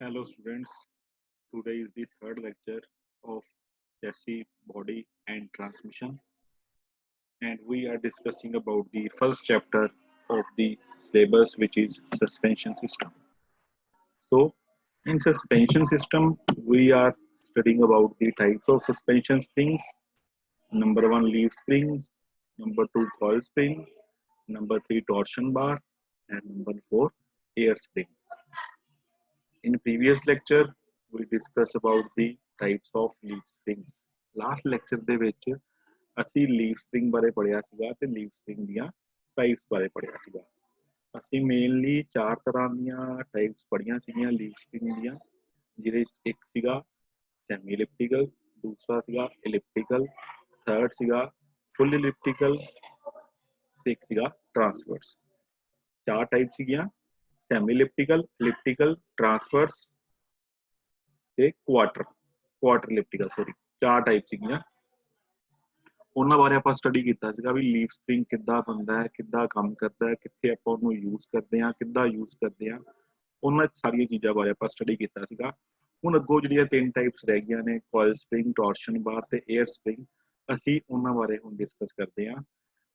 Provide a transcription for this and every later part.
Hello students, today is the third lecture of chassis, body and transmission, and we are discussing about the first chapter of the syllabus, which is suspension system. So in suspension system we are studying about the types of suspension springs. Number one, leaf springs. Number two, coil spring. Number three, torsion bar. And number four, air spring. In previous lecture, we discussed about the types of leaf springs. Last lecture ਦੇ ਵਿੱਚ ਅਸੀਂ leaf spring ਬਾਰੇ ਪੜ੍ਹਿਆ ਸੀਗਾ ਤੇ leaf spring ਦੀਆਂ types ਬਾਰੇ ਪੜ੍ਹਿਆ ਸੀਗਾ। ਅਸੀਂ ਮੇਨਲੀ ਚਾਰ ਤਰ੍ਹਾਂ ਦੀਆਂ ਟਾਈਪਸ ਪੜ੍ਹੀਆਂ ਸੀਗੀਆਂ ਲੀਫ ਸਪ੍ਰਿੰਗ ਦੀਆਂ, ਜਿਹਦੇ ਵਿੱਚ ਇੱਕ ਸੀਗਾ ਸੈਮੀ ਇਲਿਪਟੀਕਲ, ਦੂਸਰਾ ਸੀਗਾ ਇਲਿਪਟੀਕਲ, ਥਰਡ ਸੀਗਾ ਫੁੱਲ ਇਲਿਪਟੀਕਲ ਤੇ ਇੱਕ ਸੀਗਾ ਟਰਾਂਸਵਰਸ। ਚਾਰ ਟਾਈਪ ਸੀਗੀਆਂ ਸੈਮੀ ਇਲਿਪਟੀਕਲ, ਇਲਿਪਟੀਕਲ, ਟਰਾਂਸਵਰਸ ਤੇ ਕੁਆਟਰ ਇਲਿਪਟੀਕਲ, ਸੌਰੀ ਚਾਰ ਟਾਈਪ ਸੀਗੀਆਂ। ਉਹਨਾਂ ਬਾਰੇ ਆਪਾਂ ਸਟੱਡੀ ਕੀਤਾ ਸੀਗਾ ਵੀ ਲੀਫ ਸਪ੍ਰਿੰਗ ਕਿੱਦਾਂ ਬਣਦਾ ਹੈ, ਕਿੱਦਾਂ ਕੰਮ ਕਰਦਾ ਹੈ, ਕਿੱਥੇ ਆਪਾਂ ਉਹਨੂੰ ਯੂਜ਼ ਕਰਦੇ ਹਾਂ, ਕਿੱਦਾਂ ਯੂਜ਼ ਕਰਦੇ ਹਾਂ, ਉਹਨਾਂ ਸਾਰੀਆਂ ਚੀਜ਼ਾਂ ਬਾਰੇ ਆਪਾਂ ਸਟੱਡੀ ਕੀਤਾ ਸੀਗਾ। ਹੁਣ ਅੱਗੋਂ ਜਿਹੜੀਆਂ ਤਿੰਨ ਟਾਈਪਸ ਰਹਿ ਗਈਆਂ ਨੇ, ਕੋਇਲ ਸਪ੍ਰਿੰਗ, ਟੋਰਸ਼ਨ ਬਾਰ ਤੇ 에ਅਰ ਸਪ੍ਰਿੰਗ, ਅਸੀਂ ਉਹਨਾਂ ਬਾਰੇ ਹੁਣ ਡਿਸਕਸ ਕਰਦੇ ਹਾਂ।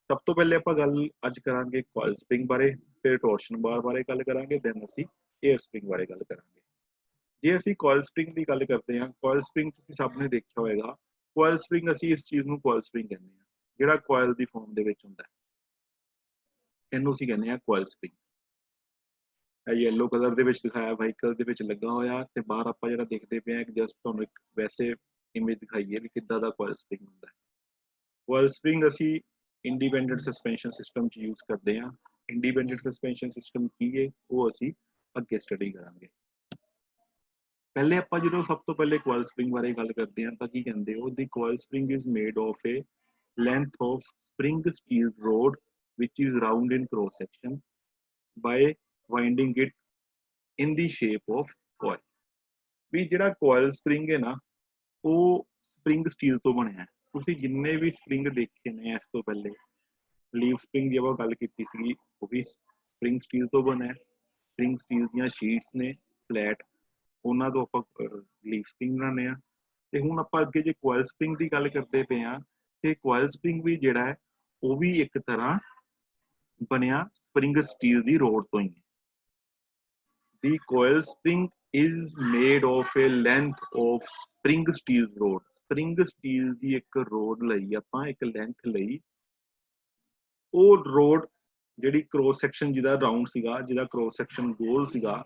ਸਭ ਤੋਂ ਪਹਿਲੇ ਆਪਾਂ ਗੱਲ ਅੱਜ ਕਰਾਂਗੇ ਕੋਇਲ ਸਪ੍ਰਿੰਗ ਬਾਰੇ, ਫਿਰ ਟੋਰਸ਼ਨ ਬਾਰ ਬਾਰੇ ਗੱਲ ਕਰਾਂਗੇ, ਦੈਨ ਅਸੀਂ 에ਅਰ ਸਪ੍ਰਿੰਗ ਬਾਰੇ ਗੱਲ ਕਰਾਂਗੇ। ਜੇ ਅਸੀਂ ਕੋਇਲ ਸਪ੍ਰਿੰਗ ਦੀ ਗੱਲ ਕਰਦੇ ਹਾਂ, ਕੋਇਲ ਸਪ੍ਰਿੰਗ ਤੁਸੀਂ ਸਭ ਨੇ ਦੇਖਿਆ ਹੋਏਗਾ। ਕੋਇਲ ਸਪ੍ਰਿੰਗ ਅਸੀਂ ਇਸ ਚੀਜ਼ ਨੂੰ ਕੋਇਲ ਸਪ੍ਰਿੰਗ ਕਹਿੰਦੇ ਹਾਂ, ਜਿਹੜਾ ਕੋਇਲ ਦੀ ਫਾਰਮ ਦੇ ਵਿੱਚ ਹੁੰਦਾ, ਇਹਨੂੰ ਅਸੀਂ ਕਹਿੰਦੇ ਹਾਂ ਕੋਇਲ ਸਪ੍ਰਿੰਗ। ਇਹ ਯੈਲੋ ਕਲਰ ਦੇ ਵਿੱਚ ਦਿਖਾਇਆ ਵਾਹੀਕਲ ਦੇ ਵਿੱਚ ਲੱਗਾ ਹੋਇਆ, ਤੇ ਬਾਹਰ ਆਪਾਂ ਜਿਹੜਾ ਦੇਖਦੇ ਪਏ ਹਾਂ ਜਸਟ ਤੁਹਾਨੂੰ ਇੱਕ ਵੈਸੇ ਇਮੇਜ ਦਿਖਾਈਏ ਵੀ ਕਿੱਦਾਂ ਦਾ ਕੋਇਲ ਸਪ੍ਰਿੰਗ ਹੁੰਦਾ ਹੈ। ਕੋਇਲ ਸਪ੍ਰਿੰਗ ਅਸੀਂ ਇੰਡੀਪੈਂਡੈਂਟ ਸਸਪੈਂਸ਼ਨ ਸਿਸਟਮ 'ਚ ਯੂਜ਼ ਕਰਦੇ ਹਾਂ। ਇੰਡੀਪੈਂਡੈਂਟ ਸਸਪੈਂਸ਼ਨ ਸਿਸਟਮ ਕੀ ਹੈ ਉਹ ਅਸੀਂ ਅੱਗੇ ਸਟੱਡੀ ਕਰਾਂਗੇ। ਪਹਿਲੇ ਆਪਾਂ ਜਦੋਂ ਸਭ ਤੋਂ ਪਹਿਲੇ ਕੋਇਲ ਸਪ੍ਰਿੰਗ ਬਾਰੇ ਗੱਲ ਕਰਦੇ ਹਾਂ ਤਾਂ ਕੀ ਕਹਿੰਦੇ ਹੋ, the coil spring is made of a length of spring steel rod which is round in cross section by winding it in the shape of coil। ਵੀ ਜਿਹੜਾ ਕੋਇਲ ਸਪ੍ਰਿੰਗ ਹੈ ਨਾ ਉਹ ਸਪ੍ਰਿੰਗ ਸਟੀਲ ਤੋਂ ਬਣਿਆ। ਤੁਸੀਂ ਜਿੰਨੇ ਵੀ ਸਪ੍ਰਿੰਗ ਦੇਖੇ ਨੇ ਇਸ ਤੋਂ ਪਹਿਲੇ, ਲੀਫ ਸਪ੍ਰਿੰਗ ਦੀ ਆਪਾਂ ਗੱਲ ਕੀਤੀ ਸੀਗੀ, ਉਹ ਵੀ ਸਪ੍ਰਿੰਗ ਸਟੀਲ ਤੋਂ ਬਣਿਆ। ਸਪ੍ਰਿੰਗ ਸਟੀਲ ਦੀਆਂ ਸ਼ੀਟਸ ਨੇ ਫਲੈਟ, ਉਹਨਾਂ ਤੋਂ ਆਪਾਂ ਲੀਫ ਸਪ੍ਰਿੰਗ ਬਣਾਉਂਦੇ ਹਾਂ। ਤੇ ਹੁਣ ਆਪਾਂ ਅੱਗੇ ਜੇ ਕੋਇਲ ਸਪ੍ਰਿੰਗ ਦੀ ਗੱਲ ਕਰਦੇ ਪਏ ਹਾਂ, ਤੇ ਕੋਇਲ ਸਪ੍ਰਿੰਗ ਵੀ ਜਿਹੜਾ ਹੈ ਉਹ ਵੀ ਇੱਕ ਤਰ੍ਹਾਂ ਬਣਿਆ ਸਪ੍ਰਿੰਗ ਸਟੀਲ ਦੀ ਰੋਡ ਤੋਂ ਹੀ। The coil spring is made of a length of spring steel rod. Spring steel ਦੀ ਇੱਕ ਰੋਡ ਲਈ ਆਪਾਂ ਇੱਕ ਲੈਂਥ ਲਈ, ਉਹ ਰੋਡ ਜਿਹੜੀ ਕ੍ਰੋਸ ਸੈਕਸ਼ਨ ਜਿਹਦਾ ਰਾਉਂਡ ਸੀਗਾ, ਜਿਹਦਾ ਕ੍ਰੋਸ ਸੈਕਸ਼ਨ ਗੋਲ ਸੀਗਾ,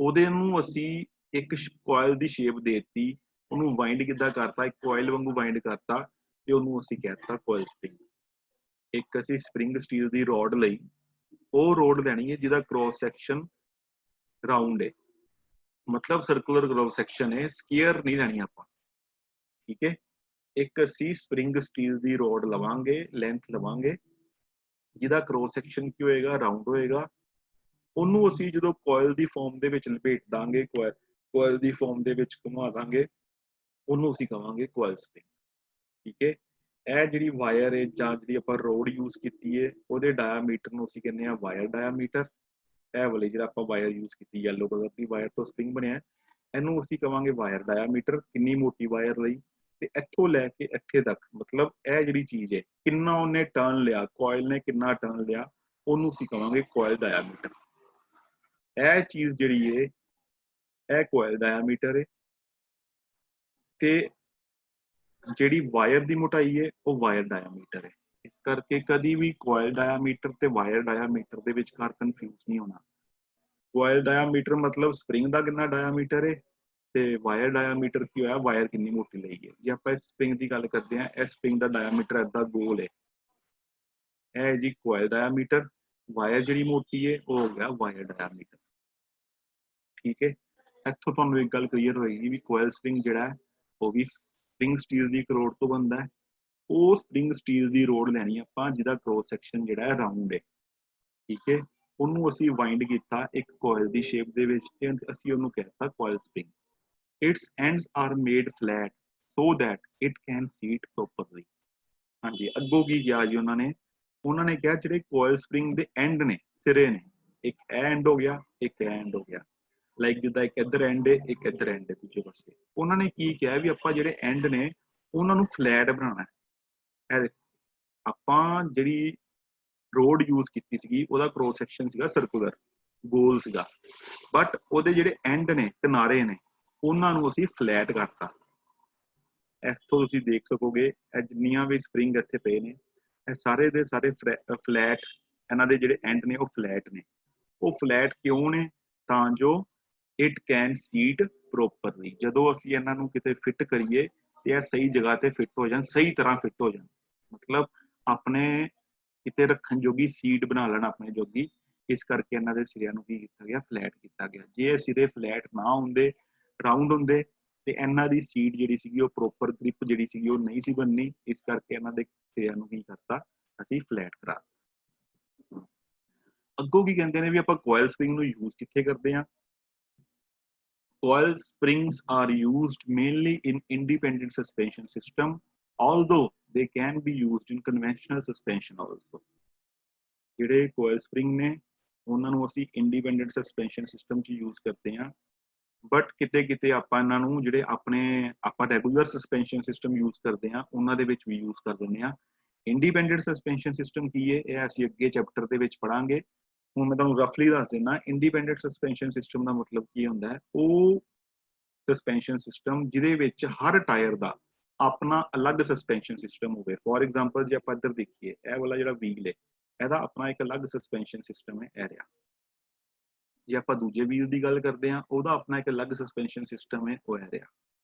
ਉਹਦੇ ਨੂੰ ਅਸੀਂ ਇੱਕ ਕੋਇਲ ਦੀ ਸ਼ੇਪ ਦੇ ਦਿੱਤੀ, ਉਹਨੂੰ ਵਾਈਂਡ ਕਿੱਦਾਂ ਕਰਤਾ, ਇੱਕ ਕੋਇਲ ਵਾਂਗੂ ਵਾਈਂਡ ਕਰਤਾ, ਤੇ ਉਹਨੂੰ ਅਸੀਂ ਕਹਿਤਾ ਕੋਇਲ ਸਪ੍ਰਿੰਗ। ਇੱਕ ਅਸੀਂ ਸਪ੍ਰਿੰਗ ਸਟੀਲ ਦੀ ਰੋਡ ਲਈ ਉਹ ਰੋਡ ਲੈਣੀ ਹੈ ਜਿਹਦਾ ਕ੍ਰੋਸ ਸੈਕਸ਼ਨ ਰਾਉਂਡ ਹੈ, ਮਤਲਬ ਸਰਕੂਲਰ ਕ੍ਰੋਸ ਸੈਕਸ਼ਨ ਹੈ, ਸਕੁਅਰ ਨਹੀਂ ਲੈਣੀ ਆਪਾਂ, ਠੀਕ ਹੈ। ਇੱਕ ਅਸੀਂ ਸਪ੍ਰਿੰਗ ਸਟੀਲ ਦੀ ਰੋਡ ਲਵਾਂਗੇ, ਲੈਂਥ ਲਵਾਂਗੇ, ਜਿਹਦਾ ਕ੍ਰੋਸ ਸੈਕਸ਼ਨ ਕੀ ਹੋਏਗਾ, ਰਾਉਂਡ ਹੋਏਗਾ। ਉਹਨੂੰ ਅਸੀਂ ਜਦੋਂ ਕੋਇਲ ਦੀ ਫਾਰਮ ਦੇ ਵਿੱਚ ਲਪੇਟ ਦਾਂਗੇ, ਕੋਇਲ ਦੀ ਫਾਰਮ ਦੇ ਵਿੱਚ ਘੁਮਾ ਦਾਂਗੇ, ਉਹਨੂੰ ਅਸੀਂ ਕਵਾਂਗੇ ਕੋਇਲ ਸਪ੍ਰਿੰਗ, ਠੀਕ ਹੈ। ਇਹ ਜਿਹੜੀ ਵਾਇਰ ਹੈ ਜਾਂ ਜਿਹੜੀ ਆਪਾਂ ਰੋਡ ਯੂਜ਼ ਕੀਤੀ ਹੈ, ਉਹਦੇ ਡਾਇਆਮੀਟਰ ਨੂੰ ਅਸੀਂ ਕਹਿੰਦੇ ਹਾਂ ਵਾਇਰ ਡਾਇਆਮੀਟਰ। ਇਹ ਵਾਲੀ ਜਿਹੜਾ ਆਪਾਂ ਵਾਇਰ ਯੂਜ਼ ਕੀਤੀ ਯੈਲੋ ਕਲਰ ਦੀ ਵਾਇਰ ਤੋਂ ਸਪ੍ਰਿੰਗ ਬਣਿਆ, ਇਹਨੂੰ ਅਸੀਂ ਕਵਾਂਗੇ ਵਾਇਰ ਡਾਇਆਮੀਟਰ। ਕਿੰਨੀ ਮੋਟੀ ਵਾਇਰ ਲਈ, ਤੇ ਇੱਥੋਂ ਲੈ ਕੇ ਇੱਥੇ ਤੱਕ, ਮਤਲਬ ਇਹ ਜਿਹੜੀ ਚੀਜ਼ ਹੈ ਕਿੰਨਾ ਉਹਨੇ ਟਰਨ ਲਿਆ, ਕੋਇਲ ਨੇ ਕਿੰਨਾ ਟਰਨ ਲਿਆ, ਉਹਨੂੰ ਅਸੀਂ ਕਵਾਂਗੇ ਕੋਇਲ ਡਾਇਆਮੀਟਰ। ਇਹ ਚੀਜ਼ ਜਿਹੜੀ ਹੈ ਇਹ ਕੋਇਲ ਡਾਇਆਮੀਟਰ ਹੈ, ਤੇ ਜਿਹੜੀ ਵਾਇਰ ਦੀ ਮੋਟਾਈ ਹੈ ਉਹ ਵਾਇਰ ਡਾਇਆਮੀਟਰ ਹੈ। ਇਸ ਕਰਕੇ ਕਦੀ ਵੀ ਕੋਇਲ ਡਾਇਆਮੀਟਰ ਤੇ ਵਾਇਰ ਡਾਇਆਮੀਟਰ ਦੇ ਵਿਚਕਾਰ ਕਨਫਿਊਜ਼ ਨਹੀਂ ਹੋਣਾ। ਕੋਇਲ ਡਾਇਆਮੀਟਰ ਮਤਲਬ ਸਪ੍ਰਿੰਗ ਦਾ ਕਿੰਨਾ ਡਾਇਆਮੀਟਰ ਹੈ, ਤੇ ਵਾਇਰ ਡਾਇਆਮੀਟਰ ਕੀ ਹੋਇਆ, ਵਾਇਰ ਕਿੰਨੀ ਮੋਟੀ ਲਈ ਹੈ। ਜੇ ਆਪਾਂ ਇਸ ਸਪ੍ਰਿੰਗ ਦੀ ਗੱਲ ਕਰਦੇ ਹਾਂ, ਇਸ ਸਪ੍ਰਿੰਗ ਦਾ ਡਾਇਆਮੀਟਰ ਏਦਾਂ ਗੋਲ ਹੈ, ਇਹ ਜੀ ਕੋਇਲ ਡਾਇਆਮੀਟਰ। ਵਾਇਰ ਜਿਹੜੀ ਮੋਟੀ ਹੈ ਉਹ ਹੋ ਗਿਆ ਵਾਇਰ ਡਾਇਆਮੀਟਰ, ਠੀਕ ਹੈ। ਇੱਥੋਂ ਤੁਹਾਨੂੰ ਇੱਕ ਗੱਲ ਕਲੀਅਰ ਹੋਏਗੀ ਵੀ ਕੋਇਲ ਸਪ੍ਰਿੰਗ ਜਿਹੜਾ ਹੈ ਉਹ ਵੀ ਸਪ੍ਰਿੰਗ ਸਟੀਲ ਦੀ ਇੱਕ ਰੋਡ ਤੋਂ ਬਣਦਾ ਹੈ। ਉਹ ਸਪ੍ਰਿੰਗ ਸਟੀਲ ਦੀ ਰੋਡ ਲੈਣੀ ਆਪਾਂ ਜਿਹਦਾ ਕ੍ਰੋਸ ਸੈਕਸ਼ਨ ਜਿਹੜਾ ਹੈ ਰਾਉਂਡ ਹੈ, ਠੀਕ ਹੈ। ਉਹਨੂੰ ਅਸੀਂ ਵਾਈਂਡ ਕੀਤਾ ਇੱਕ ਕੋਇਲ ਦੀ ਸ਼ੇਪ ਦੇ ਵਿੱਚ, ਤੇ ਅਸੀਂ ਉਹਨੂੰ ਕਹਿਤਾ coil spring. Its ends are made flat so that it can seat properly. ਹਾਂਜੀ, ਅੱਗੋਂ ਕੀ ਕਿਹਾ ਜੀ ਉਹਨਾਂ ਨੇ ਕਿਹਾ ਜਿਹੜੇ ਕੋਇਲ ਸਪ੍ਰਿੰਗ ਦੇ ਐਂਡ ਨੇ, ਸਿਰੇ ਨੇ, ਇੱਕ ਇਹ ਐਂਡ ਹੋ ਗਿਆ, ਇੱਕ ਇਹ ਐਂਡ ਹੋ ਗਿਆ। ਲਾਈਕ ਜਿੱਦਾਂ ਇੱਕ ਇੱਧਰ ਐਂਡ ਹੈ, ਇੱਕ ਇੱਧਰ ਐਂਡ ਹੈ ਦੂਜੇ ਪਾਸੇ। ਉਹਨਾਂ ਨੇ ਕੀ ਕਿਹਾ ਵੀ ਆਪਾਂ ਜਿਹੜੇ ਐਂਡ ਨੇ ਉਹਨਾਂ ਨੂੰ ਫਲੈਟ ਬਣਾਉਣਾ ਹੈ। ਇਹ ਆਪਾਂ ਜਿਹੜੀ ਰੋਡ ਯੂਜ਼ ਕੀਤੀ ਸੀਗੀ ਉਹਦਾ ਕ੍ਰੋਸ ਸੈਕਸ਼ਨ ਸੀਗਾ ਸਰਕੂਲਰ, ਗੋਲ ਸੀਗਾ, ਬਟ ਉਹਦੇ ਜਿਹੜੇ ਐਂਡ ਨੇ, ਕਿਨਾਰੇ ਨੇ, ਉਹਨਾਂ ਨੂੰ ਅਸੀਂ ਫਲੈਟ ਕਰਤਾ। ਇੱਥੋਂ ਤੁਸੀਂ ਦੇਖ ਸਕੋਗੇ ਇਹ ਜਿੰਨੀਆਂ ਵੀ ਸਪਰਿੰਗ ਇੱਥੇ ਪਏ ਨੇ ਇਹ ਸਾਰੇ ਦੇ ਸਾਰੇ ਫਲੈਟ, ਇਹਨਾਂ ਦੇ ਜਿਹੜੇ ਐਂਡ ਨੇ ਉਹ ਫਲੈਟ ਨੇ। ਉਹ ਫਲੈਟ ਕਿਉਂ ਨੇ? ਤਾਂ ਜੋ ਇਟ ਕੈਨ ਸੀਟ ਪ੍ਰੋਪਰਲੀ, ਜਦੋਂ ਅਸੀਂ ਇਹਨਾਂ ਨੂੰ ਕਿਤੇ ਫਿੱਟ ਕਰੀਏ ਤੇ ਇਹ ਸਹੀ ਜਗ੍ਹਾ ਤੇ ਫਿੱਟ ਹੋ ਜਾਣ, ਸਹੀ ਤਰ੍ਹਾਂ ਫਿੱਟ ਹੋ ਜਾਣ, ਮਤਲਬ ਆਪਣੇ ਕਿਤੇ ਰੱਖਣ ਜੋਗੀ ਸੀਟ ਬਣਾ ਲੈਣ ਆਪਣੇ ਜੋਗੀ। ਇਸ ਕਰਕੇ ਇਹਨਾਂ ਦੇ ਸਿਰਿਆਂ ਨੂੰ ਕੀ ਕੀਤਾ ਗਿਆ? ਫਲੈਟ ਕੀਤਾ ਗਿਆ। ਜੇ ਇਹ ਸਿਰੇ ਫਲੈਟ ਨਾ ਹੁੰਦੇ, ਰਾਉਂਡ ਹੁੰਦੇ, ਤੇ ਇਹਨਾਂ ਦੀ ਸੀਟ ਜਿਹੜੀ ਸੀਗੀ ਉਹ ਪ੍ਰੋਪਰ ਗ੍ਰਿਪ ਜਿਹੜੀ ਸੀਗੀ ਉਹ ਨਹੀਂ ਸੀ ਬਣਨੀ। ਇਸ ਕਰਕੇ ਇਹਨਾਂ ਦੇ ਸਿਰਿਆਂ ਨੂੰ ਕੀ ਕਰਤਾ? ਅਸੀਂ ਫਲੈਟ ਕਰਾ। ਅੱਗੋਂ ਕੀ ਕਹਿੰਦੇ ਨੇ ਵੀ ਆਪਾਂ ਕੋਇਲ ਸਪਰਿੰਗ ਨੂੰ ਯੂਜ਼ ਕਿੱਥੇ ਕਰਦੇ ਆ? Coil springs are used mainly in independent suspension system, although they can be used in conventional suspension also. ਜਿਹੜੇ coil spring ਨੇ ਉਹਨਾਂ ਨੂੰ ਅਸੀਂ independent suspension system 'ਚ use ਕਰਦੇ ਹਾਂ, ਬਟ ਕਿਤੇ ਕਿਤੇ ਆਪਾਂ ਇਹਨਾਂ ਨੂੰ ਜਿਹੜੇ ਆਪਾਂ ਰੈਗੂਲਰ suspension system use ਕਰਦੇ ਹਾਂ ਉਹਨਾਂ ਦੇ ਵਿੱਚ ਵੀ use ਕਰ ਦਿੰਦੇ ਹਾਂ। independent suspension system ਕੀ ਹੈ ਇਹ ਅਸੀਂ ਅੱਗੇ ਚੈਪਟਰ ਦੇ ਵਿੱਚ ਪੜਾਂਗੇ। ਹੁਣ ਮੈਂ ਤੁਹਾਨੂੰ ਰਫਲੀ ਦੱਸ ਦਿੰਦਾ ਇੰਡੀਪੈਂਡੈਂਟ ਸਸਪੈਂਸ਼ਨ ਸਿਸਟਮ ਦਾ ਮਤਲਬ ਕੀ ਹੁੰਦਾ ਹੈ। ਉਹ ਸਸਪੈਂਸ਼ਨ ਸਿਸਟਮ ਜਿਹਦੇ ਵਿੱਚ ਹਰ ਟਾਇਰ ਦਾ ਆਪਣਾ ਅਲੱਗ ਸਸਪੈਂਸ਼ਨ ਸਿਸਟਮ ਹੋਵੇ। ਫੋਰ ਐਗਜ਼ਾਮਪਲ ਜੇ ਆਪਾਂ ਇੱਧਰ ਦੇਖੀਏ ਇਹ ਵਾਲਾ ਜਿਹੜਾ ਵੀਲ ਹੈ ਇਹਦਾ ਆਪਣਾ ਇੱਕ ਅਲੱਗ ਸਸਪੈਂਸ਼ਨ ਸਿਸਟਮ ਹੈ ਇਹ ਰਿਹਾ। ਜੇ ਆਪਾਂ ਦੂਜੇ ਵੀਲ ਦੀ ਗੱਲ ਕਰਦੇ ਹਾਂ ਉਹਦਾ ਆਪਣਾ ਇੱਕ ਅਲੱਗ ਸਸਪੈਂਸ਼ਨ ਸਿਸਟਮ ਹੈ ਉਹ ਇਹ ਰਿਹਾ।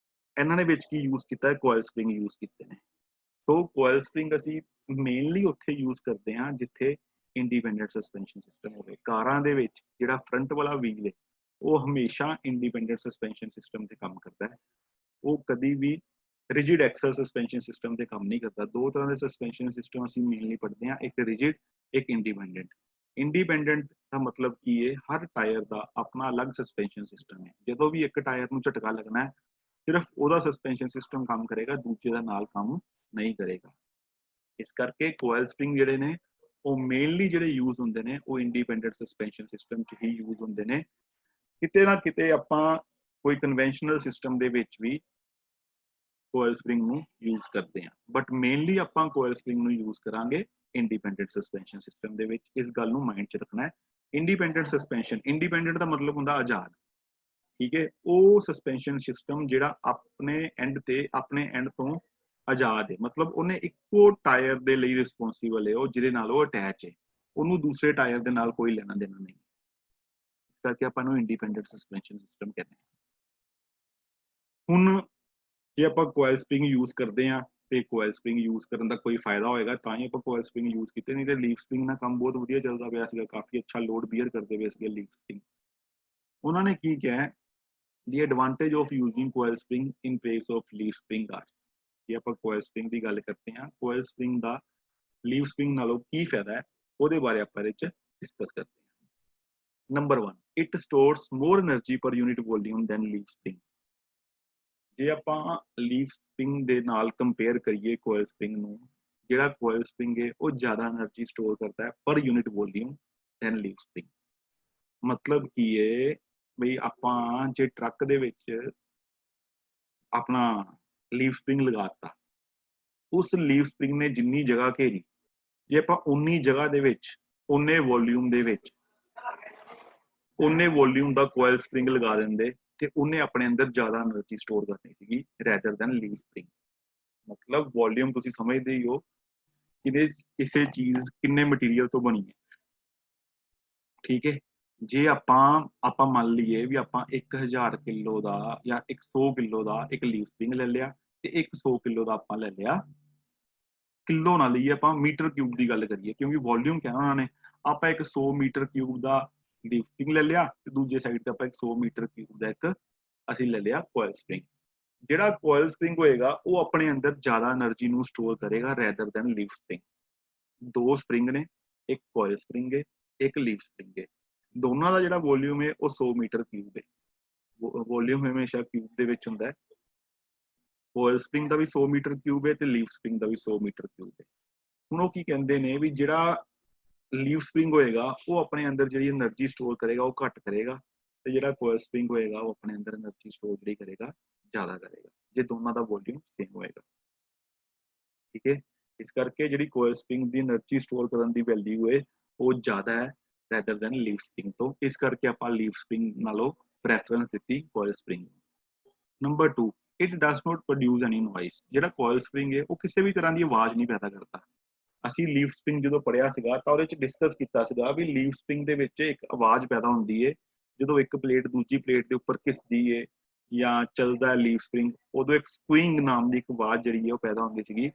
ਇਹਨਾਂ ਨੇ ਵਿੱਚ ਕੀ ਯੂਜ਼ ਕੀਤਾ ਹੈ? ਕੋਇਲ ਸਪਰਿੰਗ ਯੂਜ਼ ਕੀਤੇ ਨੇ। ਸੋ ਕੋਇਲ ਸਪਰਿੰਗ ਅਸੀਂ ਮੇਨਲੀ ਉੱਥੇ ਯੂਜ਼ ਕਰਦੇ ਹਾਂ ਜਿੱਥੇ ਇੰਡੀਪੈਂਡੈਂਟ ਸਸਪੈਂਸ਼ਨ ਸਿਸਟਮ ਹੋਵੇ। ਕਾਰਾਂ ਦੇ ਵਿੱਚ ਜਿਹੜਾ ਫਰੰਟ ਵਾਲਾ ਵੀਲ ਹੈ ਉਹ ਹਮੇਸ਼ਾ ਇੰਡੀਪੈਂਡੈਂਟ ਸਸਪੈਂਸ਼ਨ ਸਿਸਟਮ ਤੇ ਕੰਮ ਕਰਦਾ ਹੈ। ਉਹ ਕਦੀ ਵੀ ਰਿਜਿਡ ਐਕਸਲ ਸਸਪੈਂਸ਼ਨ ਸਿਸਟਮ ਤੇ ਕੰਮ ਨਹੀਂ ਕਰਦਾ। ਦੋ ਤਰ੍ਹਾਂ ਦੇ ਸਸਪੈਂਸ਼ਨ ਸਿਸਟਮ ਅਸੀਂ ਮੇਨਲੀ ਪੜ੍ਹਦੇ ਹਾਂ, ਇੱਕ ਰਿਜਿਡ, ਇੱਕ ਇੰਡੀਪੈਂਡੈਂਟ। ਇੰਡੀਪੈਂਡੈਂਟ ਦਾ ਮਤਲਬ ਕੀ ਹੈ? ਹਰ ਟਾਇਰ ਦਾ ਆਪਣਾ ਅਲੱਗ ਸਸਪੈਂਸ਼ਨ ਸਿਸਟਮ ਹੈ। ਜਦੋਂ ਵੀ ਇੱਕ ਟਾਇਰ ਨੂੰ ਝਟਕਾ ਲੱਗਣਾ ਹੈ ਸਿਰਫ ਉਹਦਾ ਸਸਪੈਂਸ਼ਨ ਸਿਸਟਮ ਕੰਮ ਕਰੇਗਾ, ਦੂਜੇ ਦਾ ਨਾਲ ਕੰਮ ਨਹੀਂ ਕਰੇਗਾ। ਇਸ ਕਰਕੇ ਕੋਇਲ ਸਪਰਿੰਗ ਜਿਹੜੇ ਨੇ ਉਹ ਮੇਨਲੀ ਜਿਹੜੇ ਯੂਜ਼ ਹੁੰਦੇ ਨੇ ਉਹ ਇੰਡੀਪੈਂਡੈਂਟ ਸਸਪੈਂਸ਼ਨ ਸਿਸਟਮ 'ਚ ਹੀ ਯੂਜ਼ ਹੁੰਦੇ ਨੇ। ਕਿਤੇ ਨਾ ਕਿਤੇ ਆਪਾਂ ਕੋਈ ਕਨਵੈਨਸ਼ਨਲ ਸਿਸਟਮ ਦੇ ਵਿੱਚ ਵੀ ਕੋਇਲ ਸਪਰਿੰਗ ਨੂੰ ਯੂਜ਼ ਕਰਦੇ ਹਾਂ, ਬਟ ਮੇਨਲੀ ਆਪਾਂ ਕੋਇਲ ਸਪਰਿੰਗ ਨੂੰ ਯੂਜ਼ ਕਰਾਂਗੇ ਇੰਡੀਪੈਂਡੈਂਟ ਸਸਪੈਂਸ਼ਨ ਸਿਸਟਮ ਦੇ ਵਿੱਚ। ਇਸ ਗੱਲ ਨੂੰ ਮਾਈਂਡ 'ਚ ਰੱਖਣਾ ਹੈ। ਇੰਡੀਪੈਂਡੈਂਟ ਸਸਪੈਂਸ਼ਨ, ਇੰਡੀਪੈਂਡੈਂਟ ਦਾ ਮਤਲਬ ਹੁੰਦਾ ਆਜ਼ਾਦ, ਠੀਕ ਹੈ। ਉਹ ਸਸਪੈਂਸ਼ਨ ਸਿਸਟਮ ਜਿਹੜਾ ਆਪਣੇ ਐਂਡ ਤੋਂ ਆਜ਼ਾਦ ਹੈ, ਮਤਲਬ ਉਹਨੇ ਇੱਕੋ ਟਾਇਰ ਦੇ ਲਈ ਰਿਸਪੌਂਸੀਬਲ ਹੈ ਉਹ ਜਿਹਦੇ ਨਾਲ ਉਹ ਅਟੈਚ ਹੈ, ਉਹਨੂੰ ਦੂਸਰੇ ਟਾਇਰ ਦੇ ਨਾਲ ਕੋਈ ਲੈਣਾ ਦੇਣਾ ਨਹੀਂ। ਇਸ ਕਰਕੇ ਆਪਾਂ ਨੂੰ ਇੰਡੀਪੈਂਡੈਂਟ ਸਸਪੈਂਸ਼ਨ ਸਿਸਟਮ ਕਹਿੰਦੇ ਹਾਂ। ਹੁਣ ਜੇ ਆਪਾਂ ਕੋਇਲ ਸਪਰਿੰਗ ਯੂਜ਼ ਕਰਦੇ ਹਾਂ ਤੇ ਕੋਇਲ ਸਪਰਿੰਗ ਯੂਜ਼ ਕਰਨ ਦਾ ਕੋਈ ਫਾਇਦਾ ਹੋਏਗਾ ਤਾਂ ਹੀ ਆਪਾਂ ਕੋਇਲ ਸਪਰਿੰਗ ਯੂਜ਼ ਕੀਤੇ, ਨਹੀਂ ਤੇ ਲੀਫ ਸਪਰਿੰਗ ਨਾਲ ਕੰਮ ਬਹੁਤ ਵਧੀਆ ਚੱਲਦਾ ਪਿਆ ਸੀਗਾ, ਕਾਫੀ ਅੱਛਾ ਲੋਡ ਬੀਅਰ ਕਰਦੇ ਪਏ ਸੀਗੇ ਲੀਫ ਸਪਰਿੰਗ। ਉਹਨਾਂ ਨੇ ਕੀ ਕਿਹਾ? The advantage of using coil spring in place of leaf spring are, ਜੇ ਆਪਾਂ coil spring ਦੀ ਗੱਲ ਕਰਦੇ ਹਾਂ, coil spring ਦਾ leaf spring ਨਾਲੋਂ ਕੀ ਫਾਇਦਾ ਹੈ ਉਹਦੇ ਬਾਰੇ ਆਪਾਂ ਇਹਦੇ ਚ ਡਿਸਕਸ ਕਰਦੇ ਹਾਂ। Number 1, it stores more energy per unit volume than leaf spring। ਜੇ ਆਪਾਂ leaf spring ਦੇ ਨਾਲ ਕੰਪੇਅਰ ਕਰੀਏ coil spring ਨੂੰ, ਜਿਹੜਾ coil spring ਹੈ ਉਹ ਜ਼ਿਆਦਾ એનર્ਜੀ ਸਟੋਰ ਕਰਦਾ ਹੈ ਪਰ unit volume than leaf spring। ਮਤਲਬ ਕੀ ਹੈ ਬਈ ਆਪਾਂ ਜੇ ਟਰੱਕ ਦੇ ਵਿੱਚ ਆਪਣਾ ਲੀਫ ਸਪਰਿੰਗ ਲਗਾਤਾ, ਉਸ ਲੀਫ ਸਪਰਿੰਗ ਨੇ ਜਿੰਨੀ ਜਗ੍ਹਾ ਘੇਰੀ, ਜੇ ਆਪਾਂ ਉਨੀ ਜਗ੍ਹਾ ਦੇ ਵਿੱਚ ਉਨੇ ਵੋਲਿਊਮ ਦੇ ਵਿੱਚ ਉਨੇ ਵੋਲਿਊਮ ਦਾ ਕੋਇਲ ਸਪਰਿੰਗ ਲਗਾ ਦਿੰਦੇ ਤੇ ਉਹਨੇ ਆਪਣੇ ਅੰਦਰ ਜ਼ਿਆਦਾ એનર્ਜੀ ਸਟੋਰ ਕਰਨੀ ਸੀਗੀ ਰੈਦਰ ਦੈਨ ਲੀਫ ਸਪਰਿੰਗ। ਮਤਲਬ ਵੋਲਿਊਮ ਤੁਸੀਂ ਸਮਝਦੇ ਹੀ ਹੋ ਕਿ ਕਿਸੇ ਚੀਜ਼ ਕਿੰਨੇ ਮਟੀਰੀਅਲ ਤੋਂ ਬਣੀ ਹੈ, ਠੀਕ ਹੈ। ਜੇ ਆਪਾਂ ਮੰਨ ਲਈਏ ਵੀ ਆਪਾਂ 1000 ਕਿਲੋ ਦਾ ਜਾਂ 100 ਕਿਲੋ ਦਾ ਇੱਕ ਲੀਫ ਸਪਰਿੰਗ ਲੈ ਲਿਆ ਤੇ 100 ਕਿਲੋ ਦਾ ਆਪਾਂ ਲੈ ਲਿਆ, ਕਿਲੋ ਨਾ ਲਈਏ ਆਪਾਂ ਮੀਟਰ ਕਿਊਬ ਦੀ ਗੱਲ ਕਰੀਏ ਕਿਉਂਕਿ ਵੋਲਿਊਮ ਕਹਿਣਾ ਉਹਨਾਂ ਨੇ, ਆਪਾਂ ਇੱਕ 100 ਮੀਟਰ ਕਿਊਬ ਦਾ ਲੀਫ ਸਪਰਿੰਗ ਲੈ ਲਿਆ ਤੇ ਦੂਜੇ ਸਾਈਡ ਤੇ ਆਪਾਂ ਇੱਕ 100 ਮੀਟਰ ਕਿਊਬ ਦਾ ਇੱਕ ਅਸੀਂ ਲੈ ਲਿਆ ਕੋਇਲ ਸਪਰਿੰਗ। ਜਿਹੜਾ ਕੋਇਲ ਸਪਰਿੰਗ ਹੋਏਗਾ ਉਹ ਆਪਣੇ ਅੰਦਰ ਜ਼ਿਆਦਾ એનર્ਜੀ ਨੂੰ ਸਟੋਰ ਕਰੇਗਾ ਰੈਦਰ ਦੈਨ ਲੀਫ ਸਪਰਿੰਗ। ਦੋ ਸਪਰਿੰਗ ਨੇ, ਇੱਕ ਕੋਇਲ ਸਪਰਿੰਗ ਹੈ, ਇੱਕ ਲੀਫ ਸਪਰਿੰਗ ਹੈ। ਦੋਨਾਂ ਦਾ ਜਿਹੜਾ ਵੋਲਿਊਮ ਹੈ ਉਹ 100 ਮੀਟਰ ਕਿਊਬ ਹੈ। ਵੋਲਿਊਮ ਹਮੇਸ਼ਾ ਕਿਊਬ ਦੇ ਵਿੱਚ ਹੁੰਦਾ ਹੈ। ਕੋਇਲ ਸਪਰਿੰਗ ਦਾ ਵੀ 100 ਮੀਟਰ ਕਿਊਬ ਹੈ ਤੇ ਲੀਫ ਸਪਰਿੰਗ ਦਾ ਵੀ 100 ਮੀਟਰ ਕਿਊਬ ਹੈ। ਹੁਣ ਉਹ ਕੀ ਕਹਿੰਦੇ ਨੇ ਵੀ ਜਿਹੜਾ ਲੀਫ ਸਪਰਿੰਗ ਹੋਏਗਾ ਉਹ ਆਪਣੇ ਅੰਦਰ ਜਿਹੜੀ એનર્ਜੀ ਸਟੋਰ ਕਰੇਗਾ ਉਹ ਘੱਟ ਕਰੇਗਾ ਤੇ ਜਿਹੜਾ ਕੋਇਲ ਸਪ੍ਰਿੰਗ ਹੋਏਗਾ ਉਹ ਆਪਣੇ ਅੰਦਰ એનર્ਜੀ ਸਟੋਰ ਜਿਹੜੀ ਕਰੇਗਾ ਜ਼ਿਆਦਾ ਕਰੇਗਾ ਜੇ ਦੋਨਾਂ ਦਾ ਵੋਲਿਊਮ ਸੇਮ ਹੋਏਗਾ। ਠੀਕ ਹੈ, ਇਸ ਕਰਕੇ ਜਿਹੜੀ ਕੋਇਲ ਸਪ੍ਰਿੰਗ ਦੀ એનર્ਜੀ ਸਟੋਰ ਕਰਨ ਦੀ ਵੈਲਿਊ ਹੈ ਉਹ ਜ਼ਿਆਦਾ ਹੈ ਰੈਦਰ ਦੈਨ ਲੀਫ ਸਪ੍ਰਿੰਗ ਤੋਂ। ਇਸ ਕਰਕੇ ਆਪਾਂ ਲੀਫ ਸਪ੍ਰਿੰਗ ਨਾਲੋਂ ਪ੍ਰੈਫਰੈਂਸ ਦਿੱਤੀ coil spring. Number 2, it does not produce any noise. ਜਿਹੜਾ ਕੋਇਲ ਸਪ੍ਰਿੰਗ ਹੈ ਉਹ ਕਿਸੇ ਵੀ ਤਰ੍ਹਾਂ ਦੀ ਆਵਾਜ਼ ਨਹੀਂ ਪੈਦਾ ਕਰਦਾ। ਅਸੀਂ ਲੀਫ ਸਪ੍ਰਿੰਗ ਜਦੋਂ ਪੜ੍ਹਿਆ ਸੀਗਾ ਤਾਂ ਉਹਦੇ ਚ ਡਿਸਕਸ ਕੀਤਾ ਸੀਗਾ ਵੀ ਲੀਫ ਸਪ੍ਰਿੰਗ ਦੇ ਵਿੱਚ ਇੱਕ ਆਵਾਜ਼ ਪੈਦਾ ਹੁੰਦੀ ਹੈ ਜਦੋਂ ਇੱਕ ਪਲੇਟ ਦੂਜੀ ਪਲੇਟ ਦੇ ਉੱਪਰ ਘਿਸਦੀ ਹੈ ਜਾਂ ਚੱਲਦਾ ਲੀਫ ਸਪ੍ਰਿੰਗ, ਉਦੋਂ ਇੱਕ ਸਕੂਇੰਗ ਨਾਮ ਦੀ ਇੱਕ ਆਵਾਜ਼ ਜਿਹੜੀ ਹੈ ਉਹ ਪੈਦਾ ਹੁੰਦੀ ਸੀਗੀ।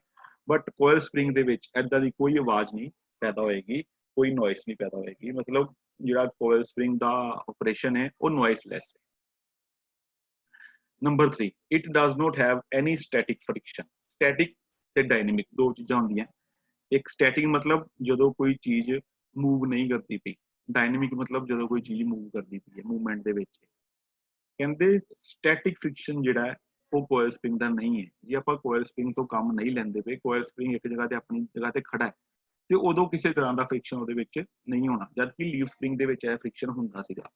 ਬਟ ਕੋਇਲ ਸਪ੍ਰਿੰਗ ਦੇ ਵਿੱਚ ਐਦਾਂ ਦੀ ਕੋਈ ਆਵਾਜ਼ ਨਹੀਂ ਪੈਦਾ ਹੋਏਗੀ, ਕੋਈ ਨੋਇਸ ਨਹੀਂ ਪੈਦਾ ਹੋਏਗੀ। ਮਤਲਬ ਜਿਹੜਾ ਕੋਇਲ ਸਪ੍ਰਿੰਗ ਦਾ ਆਪਰੇਸ਼ਨ ਹੈ ਉਹ ਨੋਇਸਲੈਸ ਹੈ। Number 3, it does note have any static friction. Static ਤੇ ਡਾਇਨਾਮਿਕ ਦੋ ਚੀਜ਼ਾਂ ਹੁੰਦੀਆਂ। ਇੱਕ ਸਟੈਟਿਕ ਮਤਲਬ ਜਦੋਂ ਕੋਈ ਚੀਜ਼ ਮੂਵ ਨਹੀਂ ਕਰਦੀ ਪਈ, ਡਾਇਨਾਮਿਕ ਮਤਲਬ ਜਦੋਂ ਕੋਈ ਚੀਜ਼ ਮੂਵ ਕਰਦੀ ਪਈ ਹੈ ਮੂਵਮੈਂਟ ਦੇ ਵਿੱਚ। ਕਹਿੰਦੇ ਸਟੈਟਿਕ ਫ੍ਰਿਕਸ਼ਨ ਜਿਹੜਾ ਹੈ ਉਹ ਕੋਇਲ ਸਪ੍ਰਿੰਗ ਦਾ ਨਹੀਂ ਹੈ। ਜੇ ਆਪਾਂ ਕੋਇਲ ਸਪ੍ਰਿੰਗ ਤੋਂ ਕੰਮ ਨਹੀਂ ਲੈਂਦੇ ਪਏ, ਕੋਇਲ ਸਪ੍ਰਿੰਗ ਇੱਕ ਜਗ੍ਹਾ ਤੇ ਆਪਣੀ ਜਗ੍ਹਾ ਤੇ ਖੜਾ ਹੈ ਤੇ ਉਦੋਂ ਕਿਸੇ ਤਰ੍ਹਾਂ ਦਾ ਫ੍ਰਿਕਸ਼ਨ ਉਹਦੇ ਵਿੱਚ ਨਹੀਂ ਹੋਣਾ, ਜਦਕਿ ਲੀਫ ਸਪ੍ਰਿੰਗ ਦੇ ਵਿੱਚ ਇਹ ਫ੍ਰਿਕਸ਼ਨ ਹੁੰਦਾ ਸੀਗਾ।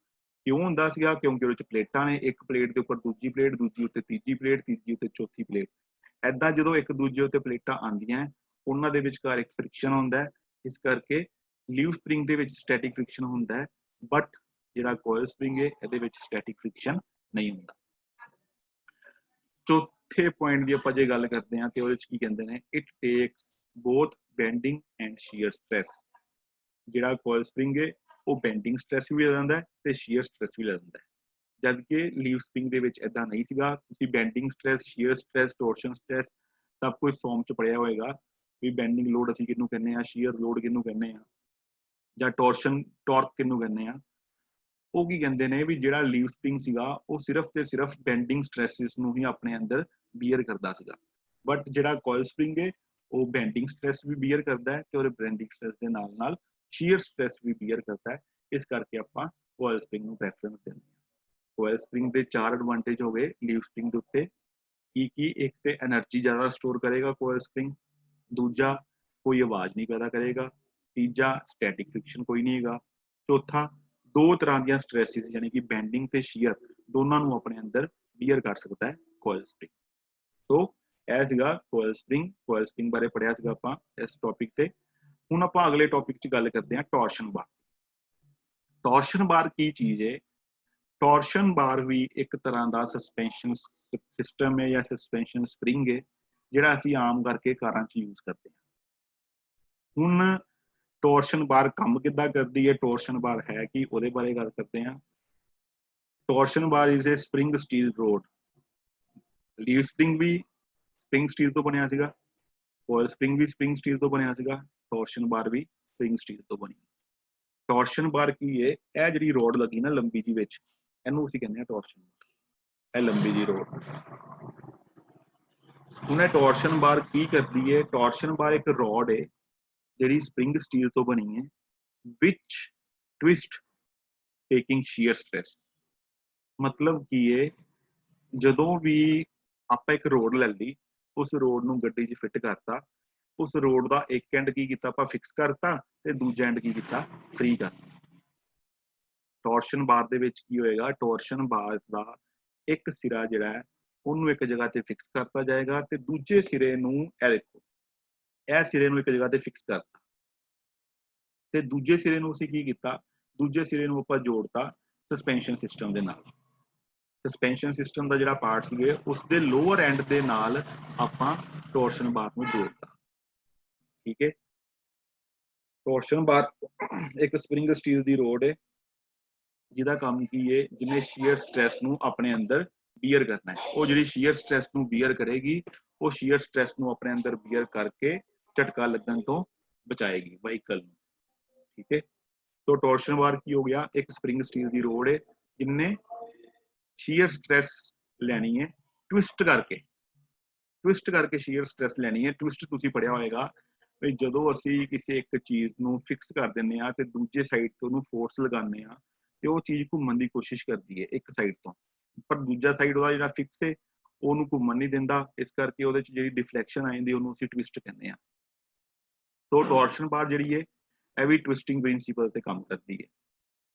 ਕਿਉਂ ਹੁੰਦਾ ਸੀਗਾ? ਕਿਉਂਕਿ ਉਹਦੇ ਚ ਪਲੇਟਾਂ ਨੇ, ਇੱਕ ਪਲੇਟ ਦੇ ਉੱਪਰ ਦੂਜੀ ਪਲੇਟ, ਦੂਜੀ ਉੱਤੇ ਤੀਜੀ ਪਲੇਟ, ਤੀਜੀ ਉੱਤੇ ਚੌਥੀ ਪਲੇਟ। ਐਦਾਂ ਜਦੋਂ ਇੱਕ ਦੂਜੇ ਉੱਤੇ ਪਲੇਟਾਂ ਆਉਂਦੀਆਂ ਉਹਨਾਂ ਦੇ ਵਿਚਕਾਰ ਇੱਕ ਫ੍ਰਿਕਸ਼ਨ ਹੁੰਦਾ ਹੈ। ਇਸ ਕਰਕੇ ਲੀਫ ਸਪ੍ਰਿੰਗ ਦੇ ਵਿੱਚ ਸਟੈਟਿਕ ਫ੍ਰਿਕਸ਼ਨ ਹੁੰਦਾ ਹੈ, ਬਟ ਜਿਹੜਾ ਕੋਇਲ ਸਪ੍ਰਿੰਗ ਹੈ ਇਹਦੇ ਵਿੱਚ ਸਟੈਟਿਕ ਫ੍ਰਿਕਸ਼ਨ ਨਹੀਂ ਹੁੰਦਾ। ਚੌਥੇ ਪੁਆਇੰਟ ਦੀ ਆਪਾਂ ਜੇ ਗੱਲ ਕਰਦੇ ਹਾਂ ਤੇ ਉਹਦੇ ਚ ਕੀ ਕਹਿੰਦੇ ਨੇ, it takes both bending and sheer stress. ਜਿਹੜਾ ਕੋਇਲ ਸਪ੍ਰਿੰਗ ਹੈ ਉਹ ਬੈਂਡਿੰਗ ਸਟ੍ਰੈਸ ਵੀ ਲੈ ਜਾਂਦਾ ਹੈ ਤੇ ਸ਼ੀਅਰ ਸਟ੍ਰੈਸ ਵੀ ਲੈ ਜਾਂਦਾ ਹੈ, ਜਦਕਿ ਲੀਫ ਸਪ੍ਰਿੰਗ ਦੇ ਵਿੱਚ ਐਦਾਂ ਨਹੀਂ ਸੀਗਾ। ਤੁਸੀਂ bending stress, shear stress, torsion stress ਸਭ ਕੁਝ ਫਾਰਮ ਚ ਪੜਿਆ ਹੋਏਗਾ ਵੀ ਬੈਂਡਿੰਗ ਲੋਡ ਅਸੀਂ ਕਿਹਨੂੰ ਕਹਿੰਦੇ ਆ, ਸ਼ੀਅਰ ਲੋਡ ਕਿਹਨੂੰ ਕਹਿੰਦੇ ਆ, ਜਾਂ ਟੋਰਸ਼ਨ ਟਾਰਕ ਕਿਹਨੂੰ ਕਹਿੰਦੇ ਆ। ਉਹ ਕੀ ਕਹਿੰਦੇ ਨੇ ਵੀ ਜਿਹੜਾ ਲੀਫ ਸਪ੍ਰਿੰਗ ਸੀਗਾ ਉਹ ਸਿਰਫ ਤੇ ਸਿਰਫ ਬੈਂਡਿੰਗ ਸਟ੍ਰੈਸਿਸ ਨੂੰ ਹੀ ਆਪਣੇ ਅੰਦਰ ਬੀਅਰ ਕਰਦਾ ਸੀਗਾ, ਬਟ ਜਿਹੜਾ ਕੋਇਲ ਸਪ੍ਰਿੰਗ ਹੈ ਉਹ ਬੈਂਡਿੰਗ ਸਟ੍ਰੈਸ ਵੀ ਬੀਅਰ ਕਰਦਾ ਹੈ ਤੇ ਉਹਦੇ ਬੈਂਡਿੰਗ ਸਟ੍ਰੈਸ ਦੇ ਨਾਲ ਨਾਲ ਸ਼ੀਅਰ ਸਟ੍ਰੈਸ ਵੀ ਬੀਅਰ ਕਰਦਾ ਹੈ। ਇਸ ਕਰਕੇ ਆਪਾਂ ਕੋਇਲ ਸਪ੍ਰਿੰਗ ਨੂੰ ਪ੍ਰੈਫਰੈਂਸ ਦਿੰਦੇ ਹਾਂ। ਕੋਇਲ ਸਪ੍ਰਿੰਗ ਦੇ 4 ਐਡਵਾਂਟੇਜ ਹੋ ਗਏ ਲੀਫ ਸਪ੍ਰਿੰਗ ਦੇ ਉੱਤੇ। ਕੀ ਇੱਕ ਤੇ એનર્ਜੀ ਜ਼ਿਆਦਾ ਸਟੋਰ ਕਰੇਗਾ ਕੋਇਲ ਸਪ੍ਰਿੰਗ, ਦੂਜਾ ਕੋਈ ਆਵਾਜ਼ ਨਹੀਂ ਪੈਦਾ ਕਰੇਗਾ, ਤੀਜਾ ਸਟੈਟਿਕ ਫ੍ਰਿਕਸ਼ਨ ਕੋਈ ਨਹੀਂ ਹੈਗਾ, ਚੌਥਾ ਦੋ ਤਰ੍ਹਾਂ ਦੀਆਂ ਸਟ੍ਰੈਸਿਸ ਯਾਨੀ ਕਿ ਬੈਂਡਿੰਗ ਤੇ ਸ਼ੀਅਰ ਦੋਨਾਂ ਨੂੰ ਆਪਣੇ ਅੰਦਰ ਬੀਅਰ ਕਰ ਸਕਦਾ ਹੈ ਕੋਇਲ ਸਪ੍ਰਿੰਗ। ਸੋ ਇਹ ਸੀਗਾ ਕੋਇਲ ਸਪ੍ਰਿੰਗ। ਕੋਇਲ ਸਪ੍ਰਿੰਗ ਬਾਰੇ ਪੜਿਆ ਸੀਗਾ ਆਪਾਂ ਇਸ ਟੌਪਿਕ ਤੇ। ਹੁਣ ਆਪਾਂ ਅਗਲੇ ਟੌਪਿਕ 'ਚ ਗੱਲ ਕਰਦੇ ਹਾਂ ਟੋਰਸ਼ਨ ਬਾਰ। ਟੋਰਸ਼ਨ ਬਾਰ ਕੀ ਚੀਜ਼ ਹੈ? ਟੋਰਸ਼ਨ ਬਾਰ ਵੀ ਇੱਕ ਤਰ੍ਹਾਂ ਦਾ ਸਸਪੈਂਸ਼ਨ ਸਿਸਟਮ ਹੈ ਜਾਂ ਸਸਪੈਂਸ਼ਨ ਸਪ੍ਰਿੰਗ ਹੈ ਜਿਹੜਾ ਅਸੀਂ ਆਮ ਕਰਕੇ ਕਾਰਾਂ 'ਚ ਯੂਜ਼ ਕਰਦੇ ਹਾਂ। ਹੁਣ ਟੋਰਸ਼ਨ ਬਾਰ ਕੰਮ ਕਿੱਦਾਂ ਕਰਦੀ ਹੈ, ਟੋਰਸ਼ਨ ਬਾਰ ਹੈ ਕੀ, ਉਹਦੇ ਬਾਰੇ ਗੱਲ ਕਰਦੇ ਹਾਂ। Torsion bar is a spring steel rod. Leaf spring ਵੀ ਸਪ੍ਰਿੰਗ ਸਟੀਲ ਤੋਂ ਬਣਿਆ ਸੀਗਾ, ਕੋਇਲ ਸਪ੍ਰਿੰਗ ਵੀ ਸਪ੍ਰਿੰਗ ਸਟੀਲ ਤੋਂ ਬਣਿਆ ਸੀਗਾ, ਟੋਰਸ਼ਨ ਬਾਰ ਵੀ ਸਪ੍ਰਿੰਗ ਸਟੀਲ ਤੋਂ ਬਣੀ। ਟੋਰਸ਼ਨ ਬਾਰ ਕੀ ਹੈ? ਇਹ ਜਿਹੜੀ ਰੋਡ ਲੱਗੀ ਨਾ ਲੰਬੀ ਜੀ ਵਿੱਚ, ਇਹਨੂੰ ਅਸੀਂ ਕਹਿੰਦੇ ਆ ਟੋਰਸ਼ਨ। ਇਹ ਲੰਬੀ ਜੀ ਰੋਡ। ਹੁਣ ਇਹ ਟੋਰਸ਼ਨ ਬਾਰ ਕੀ ਕਰਦੀ ਹੈ? ਟੋਰਸ਼ਨ ਬਾਰ ਇੱਕ ਰੋਡ ਹੈ ਜਿਹੜੀ ਸਪ੍ਰਿੰਗ ਸਟੀਲ ਤੋਂ ਬਣੀ ਹੈ, ਵਿਚ ਟਵਿਸਟ ਟੇਕਿੰਗ ਸ਼ੀਅਰ ਸਟ੍ਰੈਸ। ਮਤਲਬ ਕੀ ਹੈ? ਜਦੋਂ ਵੀ ਆਪਾਂ ਇੱਕ ਰੋਡ ਲੈ ਲਈ, ਉਸ ਰੋਡ ਨੂੰ ਗੱਡੀ 'ਚ ਫਿੱਟ ਕਰਤਾ, ਉਸ ਰੋਡ ਦਾ ਇੱਕ ਐਂਡ ਕੀ ਕੀਤਾ ਆਪਾਂ ਫਿਕਸ ਕਰਤਾ ਤੇ ਦੂਜਾ ਐਂਡ ਕੀ ਕੀਤਾ ਫ੍ਰੀ ਕਰਤਾ। ਟੋਰਸ਼ਨ ਬਾਰ ਦੇ ਵਿੱਚ ਕੀ ਹੋਏਗਾ? ਟੋਰਸ਼ਨ ਬਾਰ ਦਾ ਇੱਕ ਸਿਰਾ ਜਿਹੜਾ ਹੈ ਉਹਨੂੰ ਇੱਕ ਜਗ੍ਹਾ ਤੇ ਫਿਕਸ ਕਰਤਾ ਜਾਏਗਾ ਤੇ ਦੂਜੇ ਸਿਰੇ ਨੂੰ, ਇਹ ਦੇਖੋ, ਇਹ ਸਿਰੇ ਨੂੰ ਇੱਕ ਜਗ੍ਹਾ ਤੇ ਫਿਕਸ ਕਰਤਾ ਤੇ ਦੂਜੇ ਸਿਰੇ ਨੂੰ ਅਸੀਂ ਕੀ ਕੀਤਾ? ਦੂਜੇ ਸਿਰੇ ਨੂੰ ਆਪਾਂ ਜੋੜਤਾ ਸਸਪੈਂਸ਼ਨ ਸਿਸਟਮ ਦੇ ਨਾਲ। ਸਸਪੈਂਸ਼ਨ ਸਿਸਟਮ ਦਾ ਜਿਹੜਾ ਪਾਰਟ ਸੀਗੇ ਉਸ ਦੇ ਲੋਅਰ ਐਂਡ ਦੇ ਨਾਲ ਆਪਾਂ ਟੋਰਸ਼ਨ ਬਾਰ ਨੂੰ ਜੋੜਤਾ। ਠੀਕ ਹੈ, ਟੋਰਸ਼ਨ ਬਾਰ ਇੱਕ ਸਪ੍ਰਿੰਗ ਸਟੀਲ ਦੀ ਰੋਡ ਹੈ ਜਿਹਦਾ ਕੰਮ ਕੀ ਹੈ? ਜਿਹਨੇ ਸ਼ੀਅਰ ਸਟ੍ਰੈਸ ਨੂੰ ਆਪਣੇ ਅੰਦਰ ਬੀਅਰ ਕਰਨਾ ਹੈ। ਉਹ ਜਿਹੜੀ ਸ਼ੀਅਰ ਸਟ੍ਰੈਸ ਨੂੰ ਬੀਅਰ ਕਰੇਗੀ, ਉਹ ਸ਼ੀਅਰ ਸਟ੍ਰੈਸ ਨੂੰ ਆਪਣੇ ਅੰਦਰ ਬੀਅਰ ਕਰਕੇ ਝਟਕਾ ਲੱਗਣ ਤੋਂ ਬਚਾਏਗੀ ਵਹੀਕਲ ਨੂੰ। ਠੀਕ ਹੈ, तो टॉर्शन बार की हो गया? एक स्प्रिंग स्टील की रोड है जिनने शीयर स्ट्रेस लेनी है ट्विस्ट करके शीयर स्ट्रेस लेनी है। ट्विस्ट तुसी पढ़िया होएगा भी जदों असी किसी एक चीज नूं फिक्स कर दिंदे आ ते दूजे साइड तो उहनूं फोर्स लगाने आ ते वो चीज घूमन की कोशिश करती है एक साइड तो, पर दूजा साइड ਉਹਦਾ ਜਿਹੜਾ ਫਿਕਸ ਹੈ ਉਹਨੂੰ ਘੁੰਮਣ ਨਹੀਂ ਦਿੰਦਾ। ਇਸ ਕਰਕੇ ਉਹਦੇ ਚ ਜਿਹੜੀ ਡਿਫਲੈਕਸ਼ਨ ਆ ਜਾਂਦੀ ਉਹਨੂੰ ਅਸੀਂ ਟਵਿਸਟ ਕਹਿੰਦੇ ਆ। तो टॉर्शन बार ਜਿਹੜੀ ਹੈ ਇਹ ਵੀ ट्विस्टिंग प्रिंसिपल ਤੇ ਕੰਮ ਕਰਦੀ ਹੈ।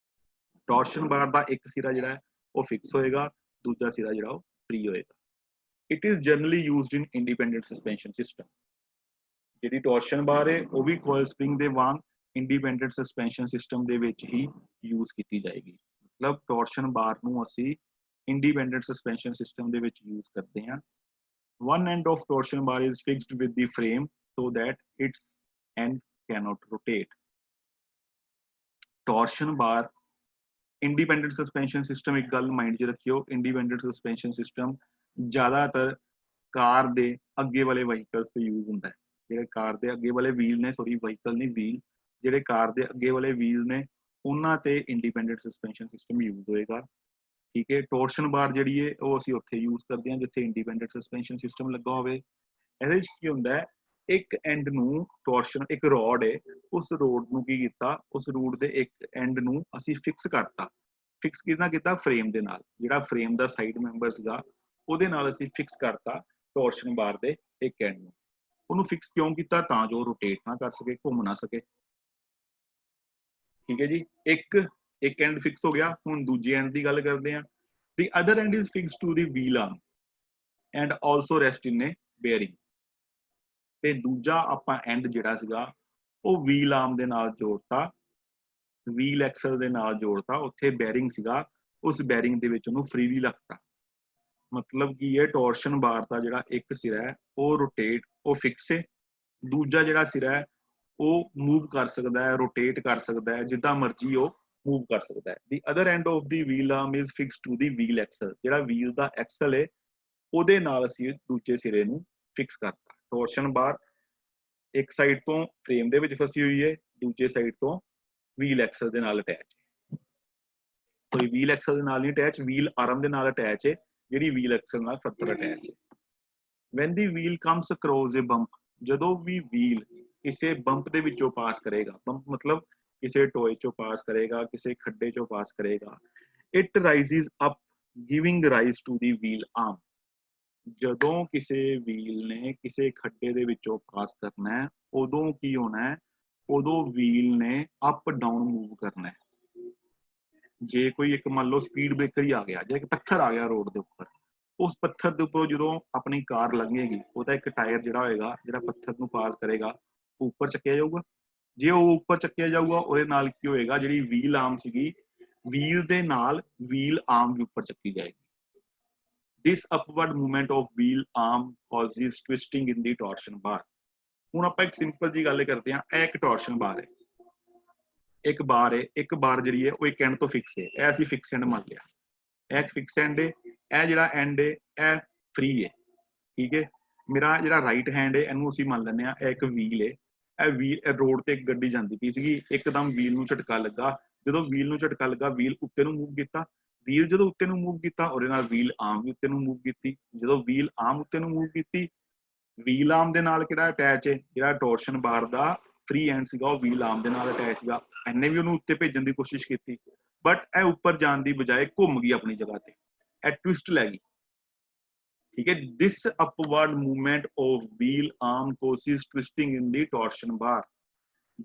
टॉर्शन बार का एक सिरा जिहड़ा है वो फिक्स होएगा, दूजा सिरा जिहड़ा वो फ्री होएगा। It is generally used in independent suspension system. जिहड़ी टॉर्शन बार है वो भी कॉइल स्प्रिंग दे वांग इंडिपेंडेंट सस्पेंशन सिस्टम दे विच ही यूज की जाएगी। मतलब टॉर्शन बार नूं असीं इंडिपेंडेंट सस्पेंशन सिस्टम दे विच यूज करते हैं। One end of torsion bar is fixed with the frame so that its end cannot rotate. Torsion bar independent suspension system एक गल mind च रखियो, independent suspension system ज़्यादातर कार दे अगे वाले व्हीकल्स पे यूज होता है। ਜਿਹੜੇ ਕਾਰ ਦੇ ਅੱਗੇ ਵਾਲੇ ਵੀਲ ਨੇ, ਸੌਰੀ ਵਹੀਕਲ ਨਹੀਂ ਵੀਲ, ਜਿਹੜੇ ਕਾਰ ਦੇ ਅੱਗੇ ਵਾਲੇ ਵੀਲ ਨੇ ਉਹਨਾਂ ਤੇ ਇੰਡੀਪੈਂਡੈਂਟ ਸਸਪੈਂਸ਼ਨ ਸਿਸਟਮ ਯੂਜ਼ ਹੋਏਗਾ। ठीक है, टॉर्शन बार जिहड़ी है वो असीं उत्थे यूज करते हैं जिथे इंडिपेंडेंट सस्पेंशन सिस्टम लगा होवे। ਇਹਦੇ ਵਿੱਚ ਕੀ ਹੁੰਦਾ ਹੈ, ਇੱਕ ਐਂਡ ਨੂੰ ਟੋਰਸ਼ਨ, ਇੱਕ ਰੋਡ ਹੈ, ਉਸ ਰੋਡ ਨੂੰ ਕੀ ਕੀਤਾ, ਉਸ ਰੂਟ ਦੇ ਇੱਕ ਐਂਡ ਨੂੰ ਅਸੀਂ ਫਿਕਸ ਕਰਤਾ। ਫਿਕਸ ਕਿਹਨਾਂ ਕੀਤਾ? ਫਰੇਮ ਦੇ ਨਾਲ। ਜਿਹੜਾ ਫਰੇਮ ਦਾ ਸਾਈਡ ਮੈਂਬਰ ਸੀਗਾ ਉਹਦੇ ਨਾਲ ਅਸੀਂ ਫਿਕਸ ਕਰਤਾ ਟੋਰਸ਼ਨ ਬਾਰ ਦੇ ਇੱਕ ਐਂਡ ਨੂੰ। ਉਹਨੂੰ ਫਿਕਸ ਕਿਉਂ ਕੀਤਾ? ਤਾਂ ਜੋ ਰੋਟੇਟ ਨਾ ਕਰ ਸਕੇ, ਘੁੰਮ ਨਾ ਸਕੇ। ਠੀਕ ਹੈ ਜੀ, ਇੱਕ ਐਂਡ ਫਿਕਸ ਹੋ ਗਿਆ। ਹੁਣ ਦੂਜੇ ਐਂਡ ਦੀ ਗੱਲ ਕਰਦੇ ਹਾਂ। The other end is fixed to the wheel arm and also rest in a bearing। ਤੇ ਦੂਜਾ ਆਪਾਂ ਐਂਡ ਜਿਹੜਾ ਸੀਗਾ ਉਹ ਵੀਲ ਆਰਮ ਦੇ ਨਾਲ ਜੋੜਤਾ, ਵੀਲ ਐਕਸਲ ਦੇ ਨਾਲ ਜੋੜਤਾ। ਉੱਥੇ ਬੈਰਿੰਗ ਸੀਗਾ, ਉਸ ਬੈਰਿੰਗ ਦੇ ਵਿੱਚ ਉਹਨੂੰ ਫ੍ਰੀਲੀ ਰੱਖਤਾ। ਮਤਲਬ ਕੀ ਹੈ, ਟੋਰਸ਼ਨ ਬਾਰ ਦਾ ਜਿਹੜਾ ਇੱਕ ਸਿਰਾ ਹੈ ਉਹ ਰੋਟੇਟ, ਉਹ ਫਿਕਸ ਹੈ। ਦੂਜਾ ਜਿਹੜਾ ਸਿਰਾ ਹੈ ਉਹ ਮੂਵ ਕਰ ਸਕਦਾ ਹੈ, ਰੋਟੇਟ ਕਰ ਸਕਦਾ ਹੈ, ਜਿੱਦਾਂ ਮਰਜ਼ੀ ਉਹ मूव कर सकता है। The other end of the wheel arm is fixed to the wheel axle। ਜਿਹੜਾ wheel ਦਾ axle ਹੈ ਉਹਦੇ ਨਾਲ ਅਸੀਂ ਦੂਜੇ ਸਿਰੇ ਨੂੰ ਫਿਕਸ ਕਰਤਾ। ਟੋਰਸ਼ਨ ਬਾਰ ਇੱਕ ਸਾਈਡ ਤੋਂ ਫਰੇਮ ਦੇ ਵਿੱਚ ਫਸੀ ਹੋਈ ਹੈ, ਦੂਜੇ ਸਾਈਡ ਤੋਂ wheel axle ਦੇ ਨਾਲ ਅਟੈਚ ਹੈ। ਕੋਈ wheel axle ਦੇ ਨਾਲ ਨਹੀਂ ਅਟੈਚ, wheel arm ਦੇ ਨਾਲ ਅਟੈਚ ਹੈ, ਜਿਹੜੀ wheel axle ਨਾਲ ਫਰਦਰ ਅਟੈਚ ਹੈ। When the wheel comes across a bump, ਜਦੋਂ ਵੀ wheel ਕਿਸੇ ਬੰਪ ਦੇ ਵਿੱਚੋਂ ਪਾਸ ਕਰੇਗਾ, ਬੰਪ ਮਤਲਬ किसी टॉय चो पास करेगा, किसी खड्डे चो पास करेगा, it rises up giving rise to the wheel arm। ਜਦੋਂ ਕਿਸੇ wheel ਨੇ ਕਿਸੇ ਖੱਡੇ ਦੇ ਵਿੱਚੋਂ ਪਾਸ ਕਰਨਾ ਹੈ ਉਦੋਂ ਕੀ ਹੋਣਾ ਹੈ, ਉਦੋਂ wheel ਨੇ ਅਪ ਡਾਊਨ ਮੂਵ ਕਰਨਾ ਹੈ। ਜੇ ਕੋਈ ਇੱਕ ਮੰਨ ਲਓ ਸਪੀਡ ਬ੍ਰੇਕਰ ਹੀ ਆ ਗਿਆ, ਜਾਂ ਇੱਕ ਪੱਥਰ ਆ ਗਿਆ ਰੋਡ ਦੇ ਉੱਪਰ, ਉਸ ਪੱਥਰ ਦੇ ਉੱਪਰੋਂ ਜਦੋਂ ਆਪਣੀ ਕਾਰ ਲੰਘੇਗੀ ਉਹਦਾ ਇੱਕ ਟਾਇਰ ਜਿਹੜਾ ਹੋਏਗਾ, ਜਿਹੜਾ ਪੱਥਰ ਨੂੰ ਪਾਸ ਕਰੇਗਾ, ਉੱਪਰ ਚੱਕਿਆ ਜਾਊਗਾ। ਜੇ ਉਹ ਉੱਪਰ ਚੱਕਿਆ ਜਾਊਗਾ ਉਹਦੇ ਨਾਲ ਕੀ ਹੋਏਗਾ, ਜਿਹੜੀ ਵੀਲ ਆਰਮ ਸੀਗੀ ਵੀਲ ਦੇ ਨਾਲ ਵੀਲ ਆਰਮ ਵੀ ਉੱਪਰ ਚੱਕੀ ਜਾਏਗੀ। This upward movement of wheel arm causes twisting in the torsion bar. ਹੁਣ ਆਪਾਂ ਇੱਕ ਸਿੰਪਲ ਜੀ ਗੱਲ ਕਰਦੇ ਹਾਂ। ਇਹ ਇੱਕ ਟੋਰਸ਼ਨ ਬਾਰ ਹੈ, ਇੱਕ ਬਾਰ ਹੈ, ਇੱਕ ਬਾਰ ਜਿਹੜੀ ਹੈ ਉਹ ਇੱਕ ਐਂਡ ਤੋਂ ਫਿਕਸ ਹੈ। ਇਹ ਅਸੀਂ ਫਿਕਸ ਐਂਡ ਮੰਨ ਲਿਆ, ਇਹ ਇੱਕ ਫਿਕਸ ਐਂਡ ਹੈ। ਇਹ ਜਿਹੜਾ ਐਂਡ ਹੈ ਇਹ ਫ੍ਰੀ ਹੈ। ਠੀਕ ਹੈ, ਮੇਰਾ ਜਿਹੜਾ ਰਾਈਟ ਹੈਂਡ ਹੈ ਇਹਨੂੰ ਅਸੀਂ ਮੰਨ ਲੈਂਦੇ ਹਾਂ ਇਹ ਇੱਕ ਵੀਲ ਹੈ। ਇਹ ਵੀਲ ਰੋਡ ਤੇ ਇੱਕ ਗੱਡੀ ਜਾਂਦੀ ਪਈ ਸੀਗੀ, ਇੱਕਦਮ ਵੀਲ ਨੂੰ ਝਟਕਾ ਲੱਗਾ। ਜਦੋਂ ਵੀਲ ਨੂੰ ਝਟਕਾ ਲੱਗਾ, ਵੀਲ ਉੱਤੇ ਨੂੰ ਮੂਵ ਕੀਤਾ। ਵੀਲ ਜਦੋਂ ਉੱਤੇ ਨੂੰ ਮੂਵ ਕੀਤਾ ਉਹਦੇ ਨਾਲ ਵੀਲ ਆਰਮ ਵੀ ਉੱਤੇ ਨੂੰ ਮੂਵ ਕੀਤੀ। ਜਦੋਂ ਵੀਲ ਆਰਮ ਉੱਤੇ ਨੂੰ ਮੂਵ ਕੀਤੀ, ਵੀਲ ਆਰਮ ਦੇ ਨਾਲ ਕਿਹੜਾ ਅਟੈਚ ਹੈ, ਜਿਹੜਾ ਟੋਰਸ਼ਨ ਬਾਰ ਦਾ ਫ੍ਰੀ ਐਂਡ ਸੀਗਾ ਉਹ ਵੀਲ ਆਰਮ ਦੇ ਨਾਲ ਅਟੈਚ ਸੀਗਾ। ਇਹਨੇ ਵੀ ਉਹਨੂੰ ਉੱਤੇ ਭੇਜਣ ਦੀ ਕੋਸ਼ਿਸ਼ ਕੀਤੀ, ਬਟ ਇਹ ਉੱਪਰ ਜਾਣ ਦੀ ਬਜਾਏ ਘੁੰਮ ਗਈ ਆਪਣੀ ਜਗ੍ਹਾ ਤੇ, ਇਹ ਟਵਿਸਟ ਲੈ ਗਈ। ठीक है, this upward movement of wheel arm causes twisting in the torsion bar।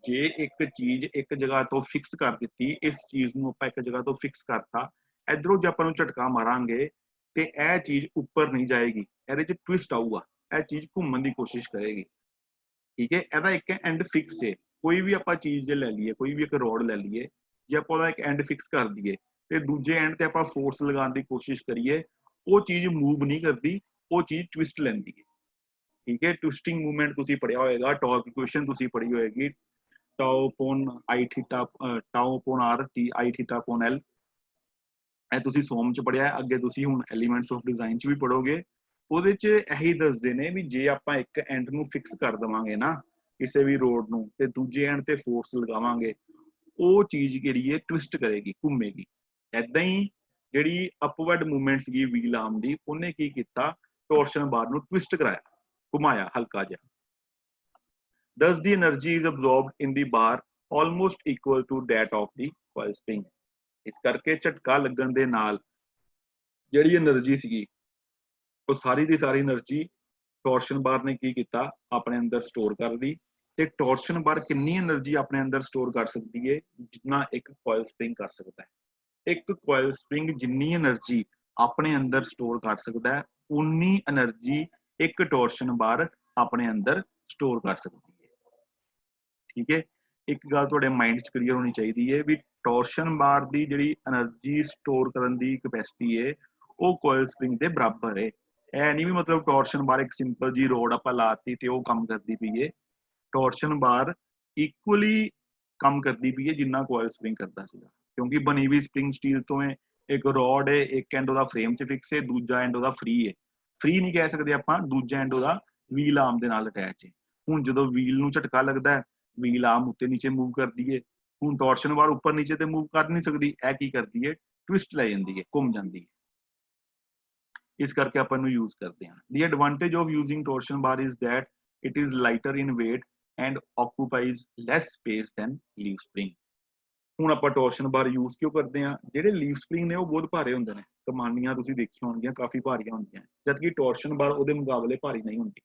ਜੇ ਇੱਕ ਚੀਜ਼ ਇੱਕ ਜਗ੍ਹਾ ਤੋਂ ਫਿਕਸ ਕਰ ਦਿੱਤੀ, ਇਸ ਚੀਜ਼ ਨੂੰ ਆਪਾਂ ਇੱਕ ਜਗ੍ਹਾ ਤੋਂ ਫਿਕਸ ਕਰਤਾ, ਇਧਰੋਂ ਜੇ ਆਪਾਂ ਨੂੰ ਝਟਕਾ ਮਾਰਾਂਗੇ ਤੇ ਇਹ ਚੀਜ਼ ਉੱਪਰ ਨਹੀਂ ਜਾਏਗੀ, ਇਹਦੇ ਚ ਟਵਿਸਟ ਆਊਗਾ, ਇਹ ਚੀਜ਼ ਘੁੰਮਣ ਦੀ ਕੋਸ਼ਿਸ਼ ਕਰੇਗੀ। ਠੀਕ ਹੈ, ਇਹਦਾ ਇੱਕ ਐਂਡ ਫਿਕਸ ਹੈ। ਕੋਈ ਵੀ ਆਪਾਂ ਚੀਜ਼ ਜੇ ਲੈ ਲਈਏ, ਕੋਈ ਵੀ ਇੱਕ ਰੋਡ ਲੈ ਲਈਏ, ਜੇ ਆਪਾਂ ਉਹਦਾ ਇੱਕ ਐਂਡ ਫਿਕਸ ਕਰ ਦਈਏ ਤੇ ਦੂਜੇ ਐਂਡ ਤੇ ਆਪਾਂ ਫੋਰਸ ਲਗਾਉਣ ਦੀ ਕੋਸ਼ਿਸ਼ ਕਰੀਏ, ਉਹ ਚੀਜ਼ ਮੂਵ ਨਹੀਂ ਕਰਦੀ, ਉਹ ਚੀਜ਼ ਟਵਿਸਟ ਲੈਂਦੀ ਹੈ। ਠੀਕ ਹੈ, ਟਵਿਸਟਿੰਗ ਮੂਵਮੈਂਟ ਤੁਸੀਂ ਪੜਿਆ ਹੋਏਗਾ, ਟਾਰਕ ਇਕੁਏਸ਼ਨ ਤੁਸੀਂ ਪੜ੍ਹੀ ਹੋਏਗੀ, tau upon I theta, tau upon R T I theta upon L. ਇਹ ਤੁਸੀਂ ਸੋਮ ਚ ਪੜਿਆ, ਅੱਗੇ ਤੁਸੀਂ ਹੁਣ ਐਲੀਮੈਂਟਸ ਆਫ ਡਿਜ਼ਾਈਨ ਚ ਵੀ ਪੜੋਗੇ। ਉਹਦੇ ਚ ਇਹੀ ਦੱਸਦੇ ਨੇ ਵੀ ਜੇ ਆਪਾਂ ਇੱਕ ਐਂਡ ਨੂੰ ਫਿਕਸ ਕਰ ਦੇਵਾਂਗੇ ਨਾ ਕਿਸੇ ਵੀ ਰੋਡ ਨੂੰ, ਤੇ ਦੂਜੇ ਐਂਡ ਤੇ ਫੋਰਸ ਲਗਾਵਾਂਗੇ, ਉਹ ਚੀਜ਼ ਜਿਹੜੀ ਹੈ ਟਵਿਸਟ ਕਰੇਗੀ, ਘੁੰਮੇਗੀ। ਏਦਾਂ ਹੀ ਜਿਹੜੀ ਅਪਵਰਡ ਮੂਵਮੈਂਟ ਸੀਗੀ ਵੀਲ ਆਰਮ ਦੀ, ਉਹਨੇ ਕੀ ਕੀਤਾ, ਟੋਰਸ਼ਨ ਬਾਰ ਨੂੰ ਟਵਿਸਟ ਕਰਾਇਆ, ਘੁਮਾਇਆ ਹਲਕਾ ਜਿਹਾ। Thus the energy is absorbed in the bar almost equal to that of the coil spring। ਇਸ ਕਰਕੇ ਝਟਕਾ ਲੱਗਣ ਦੇ ਨਾਲ ਜਿਹੜੀ એનર્ਜੀ ਸੀਗੀ ਉਹ ਸਾਰੀ ਦੀ ਸਾਰੀ એનર્ਜੀ ਟੋਰਸ਼ਨ ਬਾਰ ਨੇ ਕੀ ਕੀਤਾ, ਆਪਣੇ ਅੰਦਰ ਸਟੋਰ ਕਰ ਲਈ। ਤੇ ਟੋਰਸ਼ਨ ਬਾਰ ਕਿੰਨੀ એનર્ਜੀ ਆਪਣੇ ਅੰਦਰ ਸਟੋਰ ਕਰ ਸਕਦੀ ਹੈ, ਜਿੰਨਾ ਇੱਕ ਕੋਇਲ ਸਪ੍ਰਿੰਗ ਕਰ ਸਕਦਾ ਹੈ। एक कोयल स्प्रिंग जिन्नी एनर्जी अपने अंदर स्टोर कर सकता है उन्नी एनर्जी एक टॉर्शन बार अपने अंदर स्टोर कर सकती है। ठीक है, एक गल तुहाडे माइंड च क्लीयर होनी चाहिए भी टॉर्शन बार की जिहड़ी एनर्जी स्टोर करने की कैपेसिटी है वो कोयल स्प्रिंग के बराबर है। यह नहीं भी मतलब टॉर्शन बार एक सिंपल जी रोड आप लाती तो वो काम करती पई है। टॉर्शन बार इक्वली काम करती पई है जिन्ना कोयल स्प्रिंग करता सीगा, क्योंकि बनी हुई स्प्रिंग स्टील तो है। एक रॉड है, एक एंड ਉਹਦਾ फ्रेम च फिक्स है, दूजा एंड ਉਹਦਾ फ्री है। फ्री नहीं कह सकते ਆਪਾਂ, दूजा एंड ਉਹਦਾ व्हील आर्म ਦੇ ਨਾਲ ਅਟੈਚ ਹੈ। ਹੁਣ ਜਦੋਂ व्हील ਨੂੰ ਝਟਕਾ लगता है व्हील आर्म उत्ते नीचे मूव करती है। ਹੁਣ टॉर्शन बार ऊपर नीचे तो मूव कर नहीं सकती, यह की करती है ट्विस्ट लै जाती है, घूम जाती है। इस करके अपन यूज करते हैं। The advantage of using torsion bar is that it is lighter in weight and occupies less space than leaf spring. ਹੁਣ ਆਪਾਂ ਟੋਰਸ਼ਨ ਬਾਰ ਯੂਜ਼ ਕਿਉਂ ਕਰਦੇ ਆ, ਜਿਹੜੇ ਲੀਫ ਸਪਰਿੰਗ ਨੇ ਉਹ ਬਹੁਤ ਭਾਰੇ ਹੁੰਦੇ ਨੇ, ਕਮਾਨੀਆਂ ਤੁਸੀਂ ਦੇਖੀਆਂ ਹੋਣਗੀਆਂ ਕਾਫੀ ਭਾਰੀਆਂ ਹੁੰਦੀਆਂ, ਜਦਕਿ ਟੋਰਸ਼ਨ ਬਾਰ ਉਹਦੇ ਮੁਕਾਬਲੇ ਭਾਰੀ ਨਹੀਂ ਹੁੰਦੀ।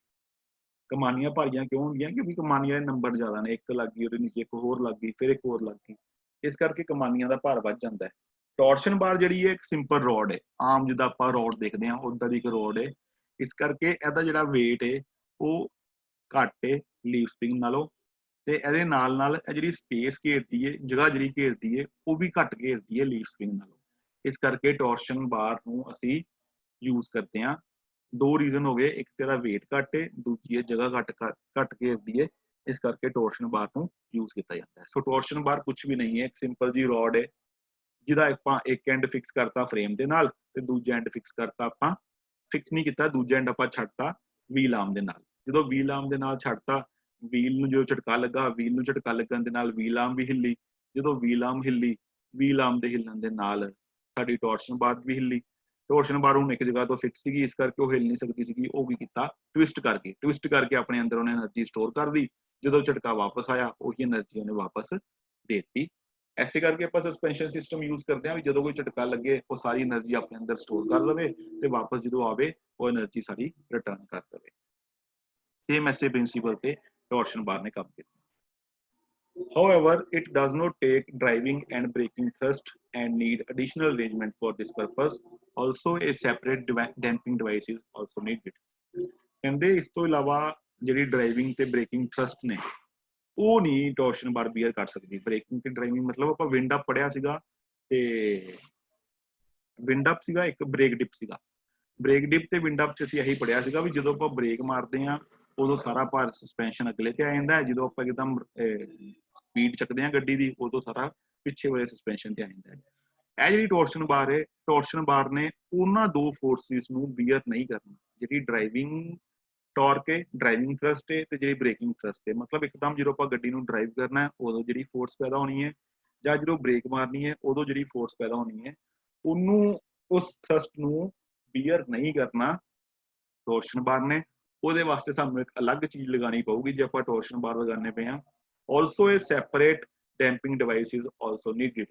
ਕਮਾਨੀਆਂ ਭਾਰੀਆਂ ਕਿਉਂ ਹੁੰਦੀਆਂ, ਕਿਉਂਕਿ ਕਮਾਨੀਆਂ ਦੇ ਨੰਬਰ ਜ਼ਿਆਦਾ ਨੇ, ਇੱਕ ਲੱਗ ਗਈ ਉਹਦੇ ਨੀਚੇ ਇੱਕ ਹੋਰ ਲੱਗ ਗਈ ਫਿਰ ਇੱਕ ਹੋਰ ਲੱਗ ਗਈ, ਇਸ ਕਰਕੇ ਕਮਾਨੀਆਂ ਦਾ ਭਾਰ ਵੱਧ ਜਾਂਦਾ ਹੈ। ਟੋਰਸ਼ਨ ਬਾਰ ਜਿਹੜੀ ਹੈ ਇੱਕ ਸਿੰਪਲ ਰੋਡ ਹੈ, ਆਮ ਜਿੱਦਾਂ ਆਪਾਂ ਰੋਡ ਦੇਖਦੇ ਹਾਂ ਉਦਾਂ ਦੀ ਇੱਕ ਰੋਡ ਹੈ, ਇਸ ਕਰਕੇ ਇਹਦਾ ਜਿਹੜਾ weight ਹੈ ਉਹ ਘੱਟ ਹੈ ਲੀਫ ਸਪਰਿੰਗ ਨਾਲੋਂ, ਤੇ ਇਹਦੇ ਨਾਲ ਨਾਲ ਇਹ ਜਿਹੜੀ ਸਪੇਸ ਘੇਰਦੀ ਹੈ, ਜਗ੍ਹਾ ਜਿਹੜੀ ਘੇਰਦੀ ਹੈ ਉਹ ਵੀ ਘੱਟ ਘੇਰਦੀ ਹੈ ਲੀਫ ਸਪਰਿੰਗ ਨਾਲੋਂ। ਇਸ ਕਰਕੇ ਟੋਰਸ਼ਨ ਬਾਰ ਨੂੰ ਅਸੀਂ ਯੂਜ਼ ਕਰਦੇ ਹਾਂ। दो रीजन हो गए, एक तेरा वेट घट है, दूजी है जगह घट घेरती है, इस करके टॉर्शन बार को यूज किया जाता है। सो टॉर्शन बार कुछ भी नहीं है, एक सिंपल जी रॉड है जिहदा आपां एक एंड फिक्स करता फ्रेम दे नाल ते दूजा एंड फिक्स करता, आपां फिक्स नहीं किया, दूजा एंड आपां छड्डता व्हील आर्म दे नाल। जदों व्हील आर्म दे नाल छड्डता, व्हील नूं जो झटका लगा, व्हील नूं झटका लगन दे नाल व्हील आर्म भी हिली, जदों व्हील आर्म हिली, व्हील आर्म दे हिलण दे नाल साडी टॉर्शन बार भी हिली। टॉर्शन बार हूँ एक जगह तो फिक्स सी, इस करके हिल नहीं सकती सी, ट्विस्ट करके अपने अंदर उन्हें एनर्जी स्टोर कर दी, जो झटका वापस आया उही एनर्जी उन्हें वापस दे दी। ऐसे करके आप सस्पेंशन सिस्टम यूज करते हैं, जो कोई झटका लगे वो सारी एनर्जी अपने अंदर स्टोर कर लवे ते वापस जो आवे वो एनर्जी सारी रिटर्न कर दे। सेम ऐसे प्रिंसिपल पे टॉर्शन बार ने काम किया। However, it does not take driving and braking thrust and need additional arrangement for this purpose. Also, a separate damping device is also needed. ਕਹਿੰਦੇ ਇਸ ਤੋਂ ਇਲਾਵਾ ਜਿਹੜੀ ਡਰਾਈਵਿੰਗ ਤੇ ਬ੍ਰੇਕਿੰਗ ਥਰਸਟ ਨੇ ਉਹ ਨਹੀਂ ਟੋਰਸ਼ਨ ਬਾਰ ਬੀਅਰ ਕਰ ਸਕਦੀ। ਬ੍ਰੇਕਿੰਗ ਤੇ ਡਰਾਈਵਿੰਗ ਮਤਲਬ ਆਪਾਂ ਵਿੰਡ ਅਪ ਪੜਿਆ ਸੀਗਾ, ਤੇ ਵਿੰਡ ਅਪ ਸੀਗਾ ਇੱਕ ਬ੍ਰੇਕ ਡਿਪ ਸੀਗਾ। ਬ੍ਰੇਕ ਡਿਪ ਤੇ ਵਿੰਡ ਅਪ ਚ ਅਸੀਂ ਇਹੀ ਪੜਿਆ ਸੀਗਾ ਵੀ ਜਦੋਂ ਆਪਾਂ ਬ੍ਰੇਕ ਮਾਰਦੇ ਆ ਉਦੋਂ ਸਾਰਾ ਭਾਰ ਸਸਪੈਂਸ਼ਨ ਅਗਲੇ ਤੇ ਆ ਜਾਂਦਾ ਹੈ, ਜਦੋਂ ਆਪਾਂ ਇੱਕਦਮ ਸਪੀਡ ਚੱਕਦੇ ਆ ਗੱਡੀ ਦੀ ਉਦੋਂ ਸਾਰਾ ਪਿੱਛੇ ਵਾਲੇ ਸਸਪੈਂਸ਼ਨ ਤੇ ਆ ਜਾਂਦਾ ਹੈ। ਇਹ ਜਿਹੜੀ ਟੋਰਸ਼ਨ ਬਾਰ ਹੈ, ਟੋਰਸ਼ਨ ਬਾਰ ਨੇ ਉਹਨਾਂ ਦੋ ਫੋਰਸਿਸ ਨੂੰ ਬੀਅਰ ਨਹੀਂ ਕਰਨਾ, ਜਿਹੜੀ ਡਰਾਈਵਿੰਗ ਟਾਰਕ ਹੈ, ਡਰਾਈਵਿੰਗ ਥਰਸਟ ਹੈ ਤੇ ਜਿਹੜੀ ਬ੍ਰੇਕਿੰਗ ਥਰਸਟ ਹੈ। ਮਤਲਬ ਇੱਕਦਮ ਜਦੋਂ ਆਪਾਂ ਗੱਡੀ ਨੂੰ ਡਰਾਈਵ ਕਰਨਾ ਉਦੋਂ ਜਿਹੜੀ ਫੋਰਸ ਪੈਦਾ ਹੋਣੀ ਹੈ, ਜਾਂ ਜਦੋਂ ਬ੍ਰੇਕ ਮਾਰਨੀ ਹੈ ਉਦੋਂ ਜਿਹੜੀ ਫੋਰਸ ਪੈਦਾ ਹੋਣੀ ਹੈ, ਉਹਨੂੰ ਉਸ ਥਰਸਟ ਨੂੰ ਬੀਅਰ ਨਹੀਂ ਕਰਨਾ ਟੋਰਸ਼ਨ ਬਾਰ ਨੇ। ਉਹਦੇ ਵਾਸਤੇ ਸਾਨੂੰ ਇੱਕ ਅਲੱਗ ਚੀਜ਼ ਲਗਾਣੀ ਪਊਗੀ ਜੇ ਆਪਾਂ ਟੋਰਸ਼ਨ ਬਾਰ ਲਗਾਣੇ ਪਏ ਆ। ਆਲਸੋ ਇਹ separate damping device is also needed.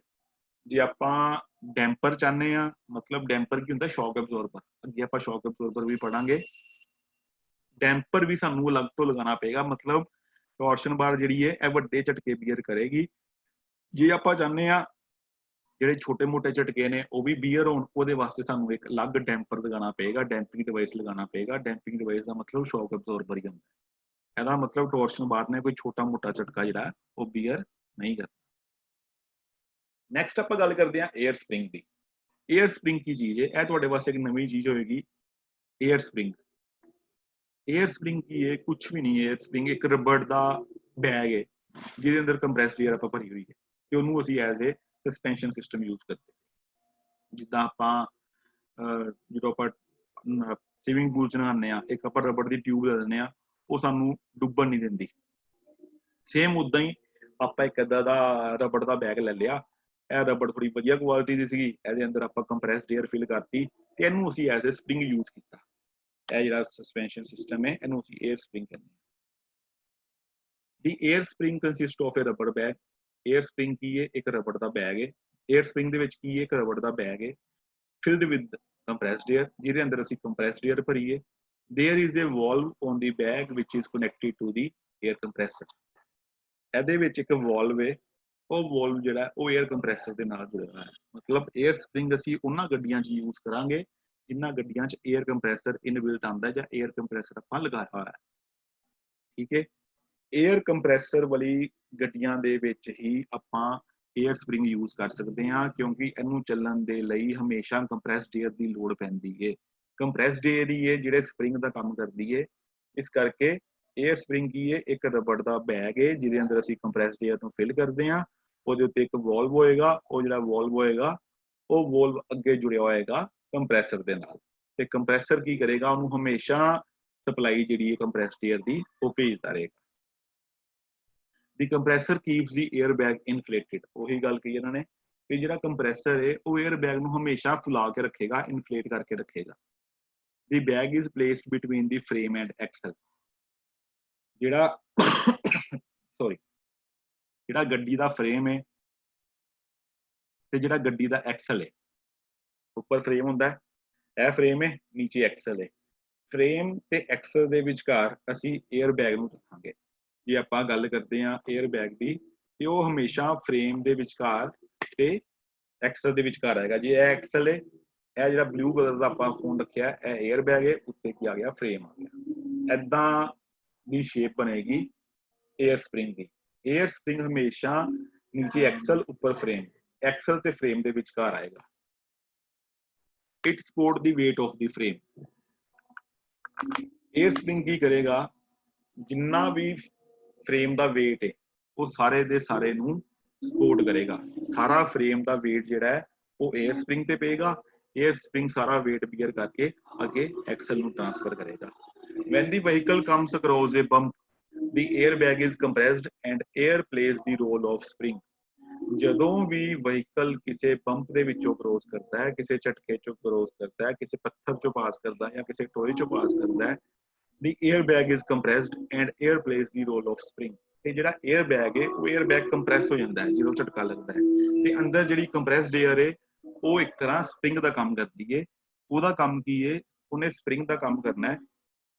ਜੇ ਆਪਾਂ ਡੈਂਪਰ ਚਾਹੁੰਦੇ ਆ, ਮਤਲਬ ਡੈਂਪਰ ਕੀ ਹੁੰਦਾ, ਸ਼ੌਕ ਐਬਜ਼ੋਰਬਰ, ਅੱਗੇ ਆਪਾਂ ਸ਼ੌਕ ਐਬਜ਼ੋਰਬਰ ਵੀ ਪੜਾਂਗੇ। ਡੈਂਪਰ ਵੀ ਸਾਨੂੰ ਅਲੱਗ ਤੋਂ ਲਗਾਉਣਾ ਪਏਗਾ, ਮਤਲਬ ਟੋਰਸ਼ਨ ਬਾਰ ਜਿਹੜੀ ਹੈ ਇਹ ਵੱਡੇ ਝਟਕੇ ਬੀਅਰ ਕਰੇਗੀ। ਜੇ ਆਪਾਂ ਚਾਹੁੰਦੇ ਆ ਜਿਹੜੇ ਛੋਟੇ ਮੋਟੇ ਝਟਕੇ ਨੇ ਉਹ ਵੀ ਬੀਅਰ ਹੋਣ, ਉਹਦੇ ਵਾਸਤੇ ਸਾਨੂੰ ਇੱਕ ਅਲੱਗ ਡੈਂਪਰ ਲਗਾਉਣਾ ਪਏਗਾ, ਡੈਂਪਿੰਗ ਡਿਵਾਈਸ ਲਗਾਉਣਾ ਪਏਗਾ। ਡੈਂਪਿੰਗ ਡਿਵਾਈਸ ਦਾ ਮਤਲਬ ਸ਼ੌਕ ਐਬਜ਼ੋਰਬਰ ਹੀ ਹੁੰਦਾ। ਇਹਦਾ ਮਤਲਬ ਟੋਰਸ਼ਨ ਬਾਰ ਨੇ ਕੋਈ ਛੋਟਾ ਮੋਟਾ ਝਟਕਾ ਜਿਹੜਾ ਉਹ ਬੀਅਰ ਨਹੀਂ ਕਰਦਾ। ਨੈਕਸਟ ਆਪਾਂ ਗੱਲ ਕਰਦੇ ਹਾਂ 에ਅਰ ਸਪਰਿੰਗ ਦੀ। 에ਅਰ ਸਪਰਿੰਗ ਕੀ ਚੀਜ਼ ਹੈ, ਇਹ ਤੁਹਾਡੇ ਵਾਸਤੇ ਇੱਕ ਨਵੀਂ ਚੀਜ਼ ਹੋਏਗੀ। 에ਅਰ ਸਪਰਿੰਗ, 에ਅਰ ਸਪਰਿੰਗ ਕੀ ਹੈ, ਕੁਝ ਵੀ ਨਹੀਂ। 에ਅਰ ਸਪਰਿੰਗ ਇੱਕ ਰਬੜ ਦਾ ਬੈਗ ਹੈ ਜਿਹਦੇ ਅੰਦਰ ਕੰਪਰੈਸਡ 에ਅਰ ਆਪਾਂ ਭਰੀ ਹੋਈ ਹੈ ਤੇ ਉਹਨੂੰ ਅਸੀਂ as a suspension system use ਕਰਦੇ। ਜਿੱਦਾਂ ਆਪਾਂ ਜਦੋਂ ਆਪਾਂ ਸਵਿਮਿੰਗ ਪੂਲ ਚ ਨਹਾਉਂਦੇ ਆ, ਇੱਕ ਆਪਾਂ ਰਬੜ ਦੀ ਟਿਊਬ ਲੈ ਦਿੰਦੇ ਆ, ਉਹ ਸਾਨੂੰ ਡੁੱਬਣ ਨਹੀਂ ਦਿੰਦੀ। ਸੇਮ ਉਦਾਂ ਹੀ ਆਪਾਂ ਇੱਕ ਏਦਾਂ ਦਾ ਰਬੜ ਦਾ ਬੈਗ ਲੈ ਲਿਆ, ਇਹ ਰਬੜ ਥੋੜੀ ਵਧੀਆ ਕੁਆਲਿਟੀ ਦੀ ਸੀਗੀ, ਇਹਦੇ ਅੰਦਰ ਆਪਾਂ ਕੰਪਰੈਸਡ 에ਅਰ ਫਿਲ ਕਰਤੀ ਤੇ ਇਹਨੂੰ ਅਸੀਂ ਐਜ਼ ਏ ਸਪਰਿੰਗ ਯੂਜ਼ ਕੀਤਾ। ਇਹ ਜਿਹੜਾ ਸਸਪੈਂਸ਼ਨ ਸਿਸਟਮ ਹੈ ਇਹਨੂੰ ਅਸੀਂ 에ਅਰ ਸਪਰਿੰਗ ਕਹਿੰਦੇ ਹਾਂ। The air spring consist of a rubber bag. Air spring ਕੀ ਹੈ, ਇੱਕ ਰਬੜ ਦਾ ਬੈਗ ਹੈ। 에ਅਰ ਸਪਰਿੰਗ ਦੇ ਵਿੱਚ ਕੀ ਹੈ, ਇੱਕ ਰਬੜ ਦਾ ਬੈਗ ਹੈ filled with compressed air, ਜਿਹਦੇ ਅੰਦਰ ਅਸੀਂ compressed air ਭਰੀਏ। There is a valve on the bag which is connected to the air compressor. ਇਹਦੇ ਵਿੱਚ ਇੱਕ valve ਹੈ, ਉਹ ਵੋਲਵ ਜਿਹੜਾ ਉਹ 에ਅਰ ਕੰਪਰੈਸਰ ਦੇ ਨਾਲ ਜੁੜਿਆ ਹੋਇਆ ਹੈ। ਮਤਲਬ 에ਅਰ ਸਪਰਿੰਗ ਅਸੀਂ ਉਹਨਾਂ ਗੱਡੀਆਂ 'ਚ ਯੂਜ਼ ਕਰਾਂਗੇ ਜਿਨ੍ਹਾਂ ਗੱਡੀਆਂ 'ਚ 에ਅਰ ਕੰਪਰੈਸਰ ਇਨਬਿਲਟ ਆਉਂਦਾ ਜਾਂ 에ਅਰ ਕੰਪਰੈਸਰ ਆਪਾਂ ਲਗਾਇਆ ਹੋਇਆ ਹੈ। ਠੀਕ ਹੈ, 에ਅਰ ਕੰਪਰੈਸਰ ਵਾਲੀ ਗੱਡੀਆਂ ਦੇ ਵਿੱਚ ਹੀ ਆਪਾਂ 에ਅਰ ਸਪਰਿੰਗ ਯੂਜ਼ ਕਰ ਸਕਦੇ ਹਾਂ, ਕਿਉਂਕਿ ਇਹਨੂੰ ਚੱਲਣ ਦੇ ਲਈ ਹਮੇਸ਼ਾ ਕੰਪਰੈਸਡ 에ਅਰ ਦੀ ਲੋੜ ਪੈਂਦੀ ਹੈ। ਕੰਪਰੈਸਡ 에ਅਰ ਹੀ ਹੈ ਜਿਹੜੇ ਸਪਰਿੰਗ ਦਾ ਕੰਮ ਕਰਦੀ ਹੈ। ਇਸ ਕਰਕੇ 에ਅਰ ਸਪਰਿੰਗ ਕੀ ਹੈ, ਇੱਕ ਰਬੜ ਦਾ ਬੈਗ ਹੈ ਜਿਹਦੇ ਅੰਦਰ ਅਸੀਂ ਕੰਪਰੈਸਡ 에ਅਰ ਨੂੰ ਫਿਲ ਕਰਦੇ ਹਾਂ। ਉਹਦੇ ਉੱਤੇ ਇੱਕ ਵੋਲਵ ਹੋਏਗਾ, ਉਹ ਜਿਹੜਾ ਵੋਲਵ ਹੋਏਗਾ ਉਹ ਵੋਲਵ ਅੱਗੇ ਜੁੜਿਆ ਹੋਏਗਾ ਕੰਪਰੈਸਰ ਦੇ ਨਾਲ, ਤੇ ਕੰਪਰੈਸਰ ਕੀ ਕਰੇਗਾ, ਉਹਨੂੰ ਹਮੇਸ਼ਾ ਸਪਲਾਈ ਜਿਹੜੀ ਹੈ ਕੰਪਰੈਸਡ 에ਅਰ ਦੀ ਉਹ ਭੇਜਦਾ ਰਹੇਗਾ। ਦੀ ਕੰਪਰੈਸਰ ਕੀਪਸ ਦੀ 에ਅਰ ਬੈਗ ਇਨਫਲੇਟਡ। ਉਹੀ ਗੱਲ ਕਹੀ ਇਹਨਾਂ ਨੇ ਕਿ ਜਿਹੜਾ ਕੰਪਰੈਸਰ ਹੈ ਉਹ 에ਅਰ ਬੈਗ ਨੂੰ ਹਮੇਸ਼ਾ ਫੁਲਾ ਕੇ ਰੱਖੇਗਾ, ਇਨਫਲੇਟ ਕਰਕੇ ਰੱਖੇਗਾ। ਦੀ bag is placed between the frame and Excel. ਜਿਹੜਾ ਸੌਰੀ ਜਿਹੜਾ ਗੱਡੀ ਦਾ ਫਰੇਮ ਹੈ ਤੇ ਜਿਹੜਾ ਗੱਡੀ ਦਾ ਐਕਸਲ ਹੈ, ਉੱਪਰ ਫਰੇਮ ਹੁੰਦਾ ਹੈ, ਇਹ ਫਰੇਮ ਹੈ, ਨੀਚੇ ਐਕਸਲ ਹੈ। ਫਰੇਮ ਤੇ ਐਕਸਲ ਦੇ ਵਿਚਕਾਰ ਅਸੀਂ 에ਅਰ ਬੈਗ ਨੂੰ ਰੱਖਾਂਗੇ। ਜੇ ਆਪਾਂ ਗੱਲ ਕਰਦੇ ਹਾਂ 에ਅਰ ਬੈਗ ਦੀ, ਤੇ ਉਹ ਹਮੇਸ਼ਾ ਫਰੇਮ ਦੇ ਵਿਚਕਾਰ ਤੇ ਐਕਸਲ ਦੇ ਵਿਚਕਾਰ ਆਏਗਾ। ਜੇ ਇਹ ਐਕਸਲ ਹੈ, ਇਹ ਜਿਹੜਾ ਬਲੂ ਕਲਰ ਦਾ ਆਪਾਂ ਫੋਨ ਰੱਖਿਆ ਇਹ 에ਅਰ ਬੈਗ ਹੈ, ਉੱਤੇ ਕੀ ਆ ਗਿਆ, ਫਰੇਮ ਆ ਗਿਆ। ਏਦਾਂ ਦੀ ਸ਼ੇਪ ਬਣੇਗੀ 에ਅਰ ਸਪਰਿੰਗ ਦੀ। 에ਅਰ ਸਪਰਿੰਗ ਹਮੇਸ਼ਾ ਨੀਚੇ ਐਕਸਲ ਉੱਪਰ ਫਰੇਮ, ਐਕਸਲ ਤੇ ਫਰੇਮ ਦੇ ਵਿਚਕਾਰ ਆਏਗਾ। It support the weight of the frame। Air spring ਕੀ ਕਰੇਗਾ, ਜਿੰਨਾ ਵੀ ਫਰੇਮ ਦਾ weight ਹੈ ਉਹ ਸਾਰੇ ਦੇ ਸਾਰੇ ਨੂੰ ਸਪੋਰਟ ਕਰੇਗਾ। ਸਾਰਾ ਫਰੇਮ ਦਾ weight ਜਿਹੜਾ ਹੈ ਉਹ 에ਅਰ ਸਪਰਿੰਗ ਤੇ ਪਏਗਾ। 에ਅਰ ਸਪਰਿੰਗ ਸਾਰਾ weight ਬੀਅਰ ਕਰਕੇ ਅੱਗੇ ਐਕਸਲ ਨੂੰ ਟ੍ਰਾਂਸਫਰ ਕਰੇਗਾ। when the vehicle comes across a bump, the airbag is compressed and air plays the role of spring। ਜਦੋਂ ਵੀ ਵਹੀਕਲ ਕਿਸੇ ਪੰਪ ਦੇ ਵਿੱਚੋਂ ਕ੍ਰੋਸ ਕਰਦਾ ਹੈ, ਕਿਸੇ ਝਟਕੇ ਚੋਂ ਕ੍ਰੋਸ ਕਰਦਾ ਹੈ, ਕਿਸੇ ਪੱਥਰ ਚੋਂ ਪਾਸ ਕਰਦਾ ਹੈ ਜਾਂ ਕਿਸੇ ਟੋਏ ਚੋਂ ਪਾਸ ਕਰਦਾ ਹੈ, the airbag is compressed and air plays the role of spring। ਤੇ ਜਿਹੜਾ 에ਅਰ ਬੈਗ ਹੈ ਉਹ 에ਅਰ ਬੈਗ ਕੰਪਰੈਸ ਹੋ ਜਾਂਦਾ ਹੈ ਜਦੋਂ ਝਟਕਾ ਲੱਗਦਾ ਹੈ, ਤੇ ਅੰਦਰ ਜਿਹੜੀ ਕੰਪਰੈਸਡ 에ਅਰ ਹੈ ਉਹ ਇੱਕ ਤਰ੍ਹਾਂ ਸਪਰਿੰਗ ਦਾ ਕੰਮ ਕਰਦੀ ਹੈ। ਉਹਦਾ ਕੰਮ ਕੀ ਹੈ, ਉਹਨੇ ਸਪਰਿੰਗ ਦਾ ਕੰਮ ਕਰਨਾ ਹੈ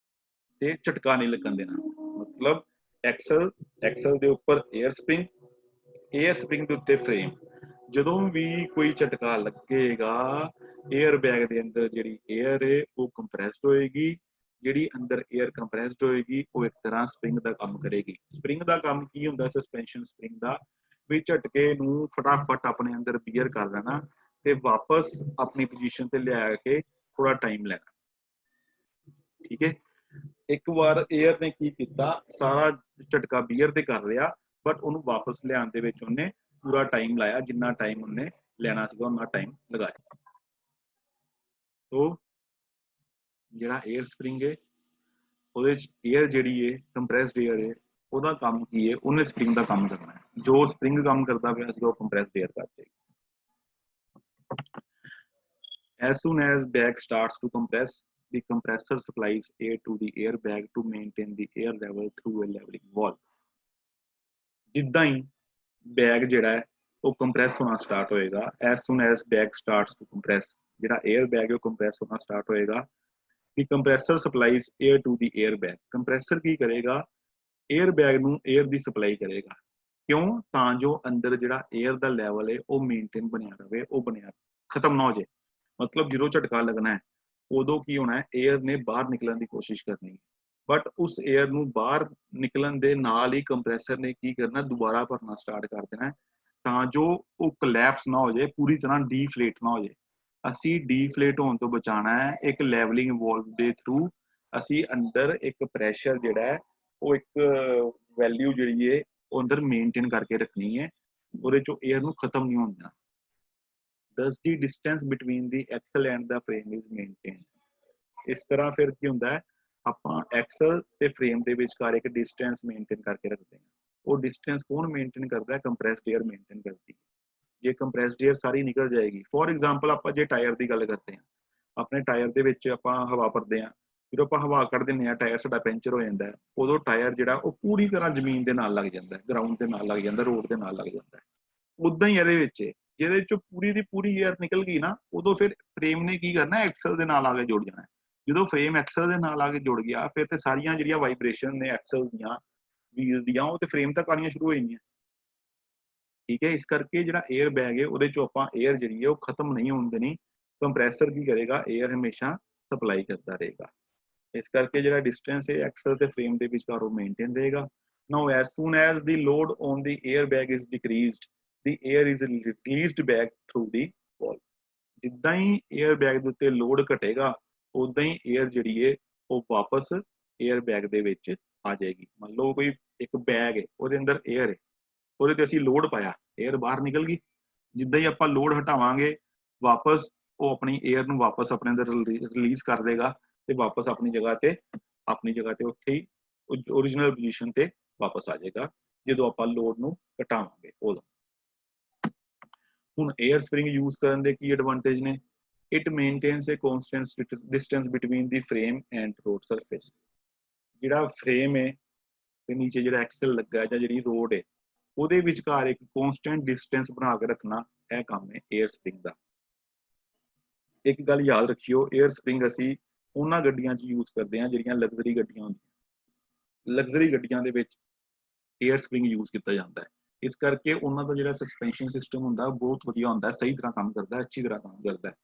ਤੇ ਝਟਕਾ ਨਹੀਂ ਲੱਗਣ ਦੇਣਾ। ਮਤਲਬ ਐਕਸਲ ਦੇ ਉੱਪਰ 에ਅਰ ਸਪਰਿੰਗ ਦੇ ਉੱਤੇ ਫਰੇਮ। ਜਦੋਂ ਵੀ ਕੋਈ ਝਟਕਾ ਲੱਗੇਗਾ 에ਅਰ ਬੈਗ ਦੇ ਅੰਦਰ ਜਿਹੜੀ 에ਅਰ ਹੈ ਉਹ ਕੰਪਰੈਸਡ ਹੋਏਗੀ। ਜਿਹੜੀ ਅੰਦਰ 에ਅਰ ਕੰਪਰੈਸਡ ਹੋਏਗੀ ਉਹ ਇੱਕ ਤਰ੍ਹਾਂ ਸਪਰਿੰਗ ਦਾ ਕੰਮ ਕਰੇਗੀ। ਸਪਰਿੰਗ ਦਾ ਕੰਮ ਕੀ ਹੁੰਦਾ, ਸਸਪੈਂਸ਼ਨ ਸਪਰਿੰਗ ਦਾ, ਵੀ ਝਟਕੇ ਨੂੰ ਫਟਾਫਟ ਆਪਣੇ ਅੰਦਰ ਬੀਅਰ ਕਰ ਲੈਣਾ ਤੇ ਵਾਪਸ ਆਪਣੀ ਪੋਜੀਸ਼ਨ ਤੇ ਲਿਆ ਕੇ ਥੋੜਾ ਟਾਈਮ ਲੈਣਾ। ਠੀਕ ਹੈ, ਇੱਕ ਵਾਰ 에ਅਰ ਨੇ ਕੀ ਕੀਤਾ, ਸਾਰਾ ਝਟਕਾ ਬੀਅਰ ਤੇ ਕਰ ਲਿਆ, ਬਟ ਉਹਨੂੰ ਵਾਪਸ ਲਿਆਉਣ ਦੇ ਵਿੱਚ ਉਹਨੇ ਪੂਰਾ ਟਾਈਮ ਲਾਇਆ, ਜਿੰਨਾ ਟਾਈਮ ਉਹਨੇ ਲੈਣਾ ਸੀਗਾ ਉਹਨਾਂ ਟਾਈਮ ਲਗਾਇਆ। ਸੋ ਜਿਹੜਾ 에ਅਰ ਸਪਰਿੰਗ ਹੈ ਉਹਦੇ ਚ 에ਅਰ ਜਿਹੜੀ ਹੈ ਕੰਪਰੈਸਡ 에ਅਰ ਹੈ, ਉਹਦਾ ਕੰਮ ਕੀ ਹੈ, ਉਹਨੇ ਸਪਰਿੰਗ ਦਾ ਕੰਮ ਕਰਨਾ ਹੈ। ਜੋ ਸਪਰਿੰਗ ਕੰਮ ਕਰਦਾ ਪਿਆ ਸੀਗਾ ਉਹ ਕੰਪਰੈਸਡ 에ਅਰ ਕਰ ਜਾਏਗੀ। As soon as bag starts to compress, the compressor supplies air to the airbag to maintain the air level through a leveling valve। ਜਿੱਦਾਂ ਹੀ ਬੈਗ ਜਿਹੜਾ ਹੈ ਉਹ ਕੰਪਰੈਸ ਹੋਣਾ ਸਟਾਰਟ ਹੋਏਗਾ, as soon as bag starts to compress, ਜਿਹੜਾ air bag ਹੈ ਉਹ compress ਹੋਣਾ ਸਟਾਰਟ ਹੋਏਗਾ। the compressor supplies air to the airbag। Compressor ਕੀ ਕਰੇਗਾ, 에ਅਰ ਬੈਗ ਨੂੰ 에ਅਰ ਦੀ ਸਪਲਾਈ ਕਰੇਗਾ। ਕਿਉਂ, ਤਾਂ ਜੋ ਅੰਦਰ ਜਿਹੜਾ 에ਅਰ ਦਾ ਲੈਵਲ ਹੈ ਉਹ ਮੇਨਟੇਨ ਬਣਿਆ ਰਵੇ, ਉਹ ਬਣਿਆ ਖਤਮ ਨਾ ਹੋ ਜਾਏ। ਮਤਲਬ ਜਦੋਂ ਝਟਕਾ ਲੱਗਣਾ ਹੈ ਉਦੋਂ ਕੀ ਹੋਣਾ ਹੈ, 에ਅਰ ਨੇ ਬਾਹਰ ਨਿਕਲਣ ਦੀ ਕੋਸ਼ਿਸ਼ ਕਰਨੀ ਹੈ, ਬਟ ਉਸ 에ਅਰ ਨੂੰ ਬਾਹਰ ਨਿਕਲਣ ਦੇ ਨਾਲ ਹੀ ਕੰਪਰੈਸਰ ਨੇ ਕੀ ਕਰਨਾ, ਦੁਬਾਰਾ ਭਰਨਾ ਸਟਾਰਟ ਕਰ ਦੇਣਾ ਤਾਂ ਜੋ ਉਹ ਕੋਲੈਪਸ ਨਾ ਹੋ ਜਾਏ, ਪੂਰੀ ਤਰ੍ਹਾਂ ਡੀਫਲੇਟ ਨਾ ਹੋ ਜਾਏ। ਅਸੀਂ ਡੀਫਲੇਟ ਹੋਣ ਤੋਂ ਬਚਾਉਣਾ ਹੈ ਇੱਕ ਲੈਵਲਿੰਗ ਵਾਲਵ ਦੇ ਥਰੂ। ਅਸੀਂ ਅੰਦਰ ਇੱਕ ਪ੍ਰੈਸ਼ਰ ਜਿਹੜਾ ਹੈ ਉਹ ਇੱਕ ਵੈਲਿਊ ਜਿਹੜੀ ਹੈ ਉਹ ਅੰਦਰ ਮੇਨਟੇਨ ਕਰਕੇ ਰੱਖਣੀ ਹੈ, ਉਹਦੇ ਚੋਂ 에ਅਰ ਨੂੰ ਖਤਮ ਨਹੀਂ ਹੋਣ ਦੇਣਾ। Thus the distance between the axle and the frame is maintained। ਇਸ ਤਰ੍ਹਾਂ ਫਿਰ ਕੀ ਹੁੰਦਾ ਹੈ, ਆਪਾਂ ਐਕਸਲ ਤੇ ਫਰੇਮ ਦੇ ਵਿਚਕਾਰ ਇੱਕ ਡਿਸਟੈਂਸ ਮੇਨਟੇਨ ਕਰਕੇ ਰੱਖਦੇ ਹਾਂ। ਉਹ ਡਿਸਟੈਂਸ ਕੌਣ ਮੇਨਟੇਨ ਕਰਦਾ ਹੈ, ਕੰਪਰੈਸਡ 에ਅਰ ਮੇਨਟੇਨ ਕਰਦੀ ਹੈ। ਜੇ ਕੰਪਰੈਸਡ 에ਅਰ ਸਾਰੀ ਨਿਕਲ ਜਾਏਗੀ, ਫੋਰ ਐਗਜ਼ਾਮਪਲ ਆਪਾਂ ਜੇ ਟਾਇਰ ਦੀ ਗੱਲ ਕਰਦੇ ਹਾਂ, ਆਪਣੇ ਟਾਇਰ ਦੇ ਵਿੱਚ ਆਪਾਂ ਹਵਾ ਭਰਦੇ ਹਾਂ, ਜਦੋਂ ਆਪਾਂ ਹਵਾ ਕੱਢ ਦਿੰਦੇ ਹਾਂ ਟਾਇਰ ਸਾਡਾ ਪੈਂਚਰ ਹੋ ਜਾਂਦਾ ਹੈ, ਉਦੋਂ ਟਾਇਰ ਜਿਹੜਾ ਉਹ ਪੂਰੀ ਤਰ੍ਹਾਂ ਜ਼ਮੀਨ ਦੇ ਨਾਲ ਲੱਗ ਜਾਂਦਾ ਹੈ, ਗਰਾਊਂਡ ਦੇ ਨਾਲ ਲੱਗ ਜਾਂਦਾ, ਰੋਡ ਦੇ ਨਾਲ ਲੱਗ ਜਾਂਦਾ ਹੈ। ਉਦਾਂ ਹੀ ਇਹਦੇ ਵਿੱਚ ਜਿਹਦੇ ਚੋਂ ਪੂਰੀ ਦੀ ਪੂਰੀ 에ਅਰ ਨਿਕਲ ਗਈ ਨਾ, ਉਦੋਂ ਫਿਰ ਫਰੇਮ ਨੇ ਕੀ ਕਰਨਾ, ਐਕਸਲ ਦੇ ਨਾਲ ਆ ਕੇ ਜੁੜ ਜਾਣਾ। ਜਦੋਂ ਫਰੇਮ ਐਕਸਲ ਦੇ ਨਾਲ ਆ ਕੇ ਜੁੜ ਗਿਆ ਫਿਰ ਤੇ ਸਾਰੀਆਂ ਜਿਹੜੀਆਂ ਵਾਈਬ੍ਰੇਸ਼ਨ ਨੇ ਐਕਸਲ ਦੀਆਂ, ਵੀਲ ਦੀਆਂ, ਉਹ ਤੇ ਫਰੇਮ ਤੱਕ ਆਉਣੀਆਂ ਸ਼ੁਰੂ ਹੋ ਜਾਂਦੀਆਂ। ठीक है। इस करके जो एयर बैग है वो आप एयर जी है वो खत्म नहीं होने देनी, कंप्रैसर की करेगा एयर हमेशा सप्लाई करता रहेगा। इस करके जो डिस्टेंस है एक्सल ते फ्रेम के विचकार वो मेनटेन रहेगा। Now as soon as the load on the air bag is decreased the air is released back through the valve. जिदा ही एयर बैग के उत्ते लोड घटेगा उदा ही एयर जी है वो वापस एयर बैग दे विच आ जाएगी। मान लो कोई एक बैग है वो अंदर एयर है, वो असी लोड पाया, एयर बाहर निकल गई। जिदा ही आप लोड हटावांगे वापस वो अपनी एयर नूं वापस अपने अंदर रिलीज कर देगा ते वापस अपनी जगह ते उत्थे ही ओरिजिनल पोजीशन ते वापस आ जाएगा जो आप लोड नूं घटावांगे उदों। हुण एयर स्प्रिंग यूज करन दे की एडवांटेज ने, it maintains a constant distance between the frame and road surface. जिहड़ा फ्रेम है ते नीचे जिहड़ा एक्सल लगा है जां जिहड़ी रोड है ਉਹਦੇ ਵਿਚਕਾਰ एक कॉन्स्टेंट डिस्टेंस बना के रखना, यह काम है एयर स्प्रिंग का। एक गल याद रखियो, एयर स्प्रिंग असी उन्हां गड्डियां च यूज करते हैं जिहड़ियां लग्जरी गड्डियां होंदियां। लग्जरी गड्डियां दे विच एयर स्प्रिंग यूज किया जाता है। इस करके उन्हां दा जिहड़ा सस्पेंशन सिस्टम होंदा बहुत वधिया होंदा है, सही तरह काम करता है, अच्छी तरह काम करता है।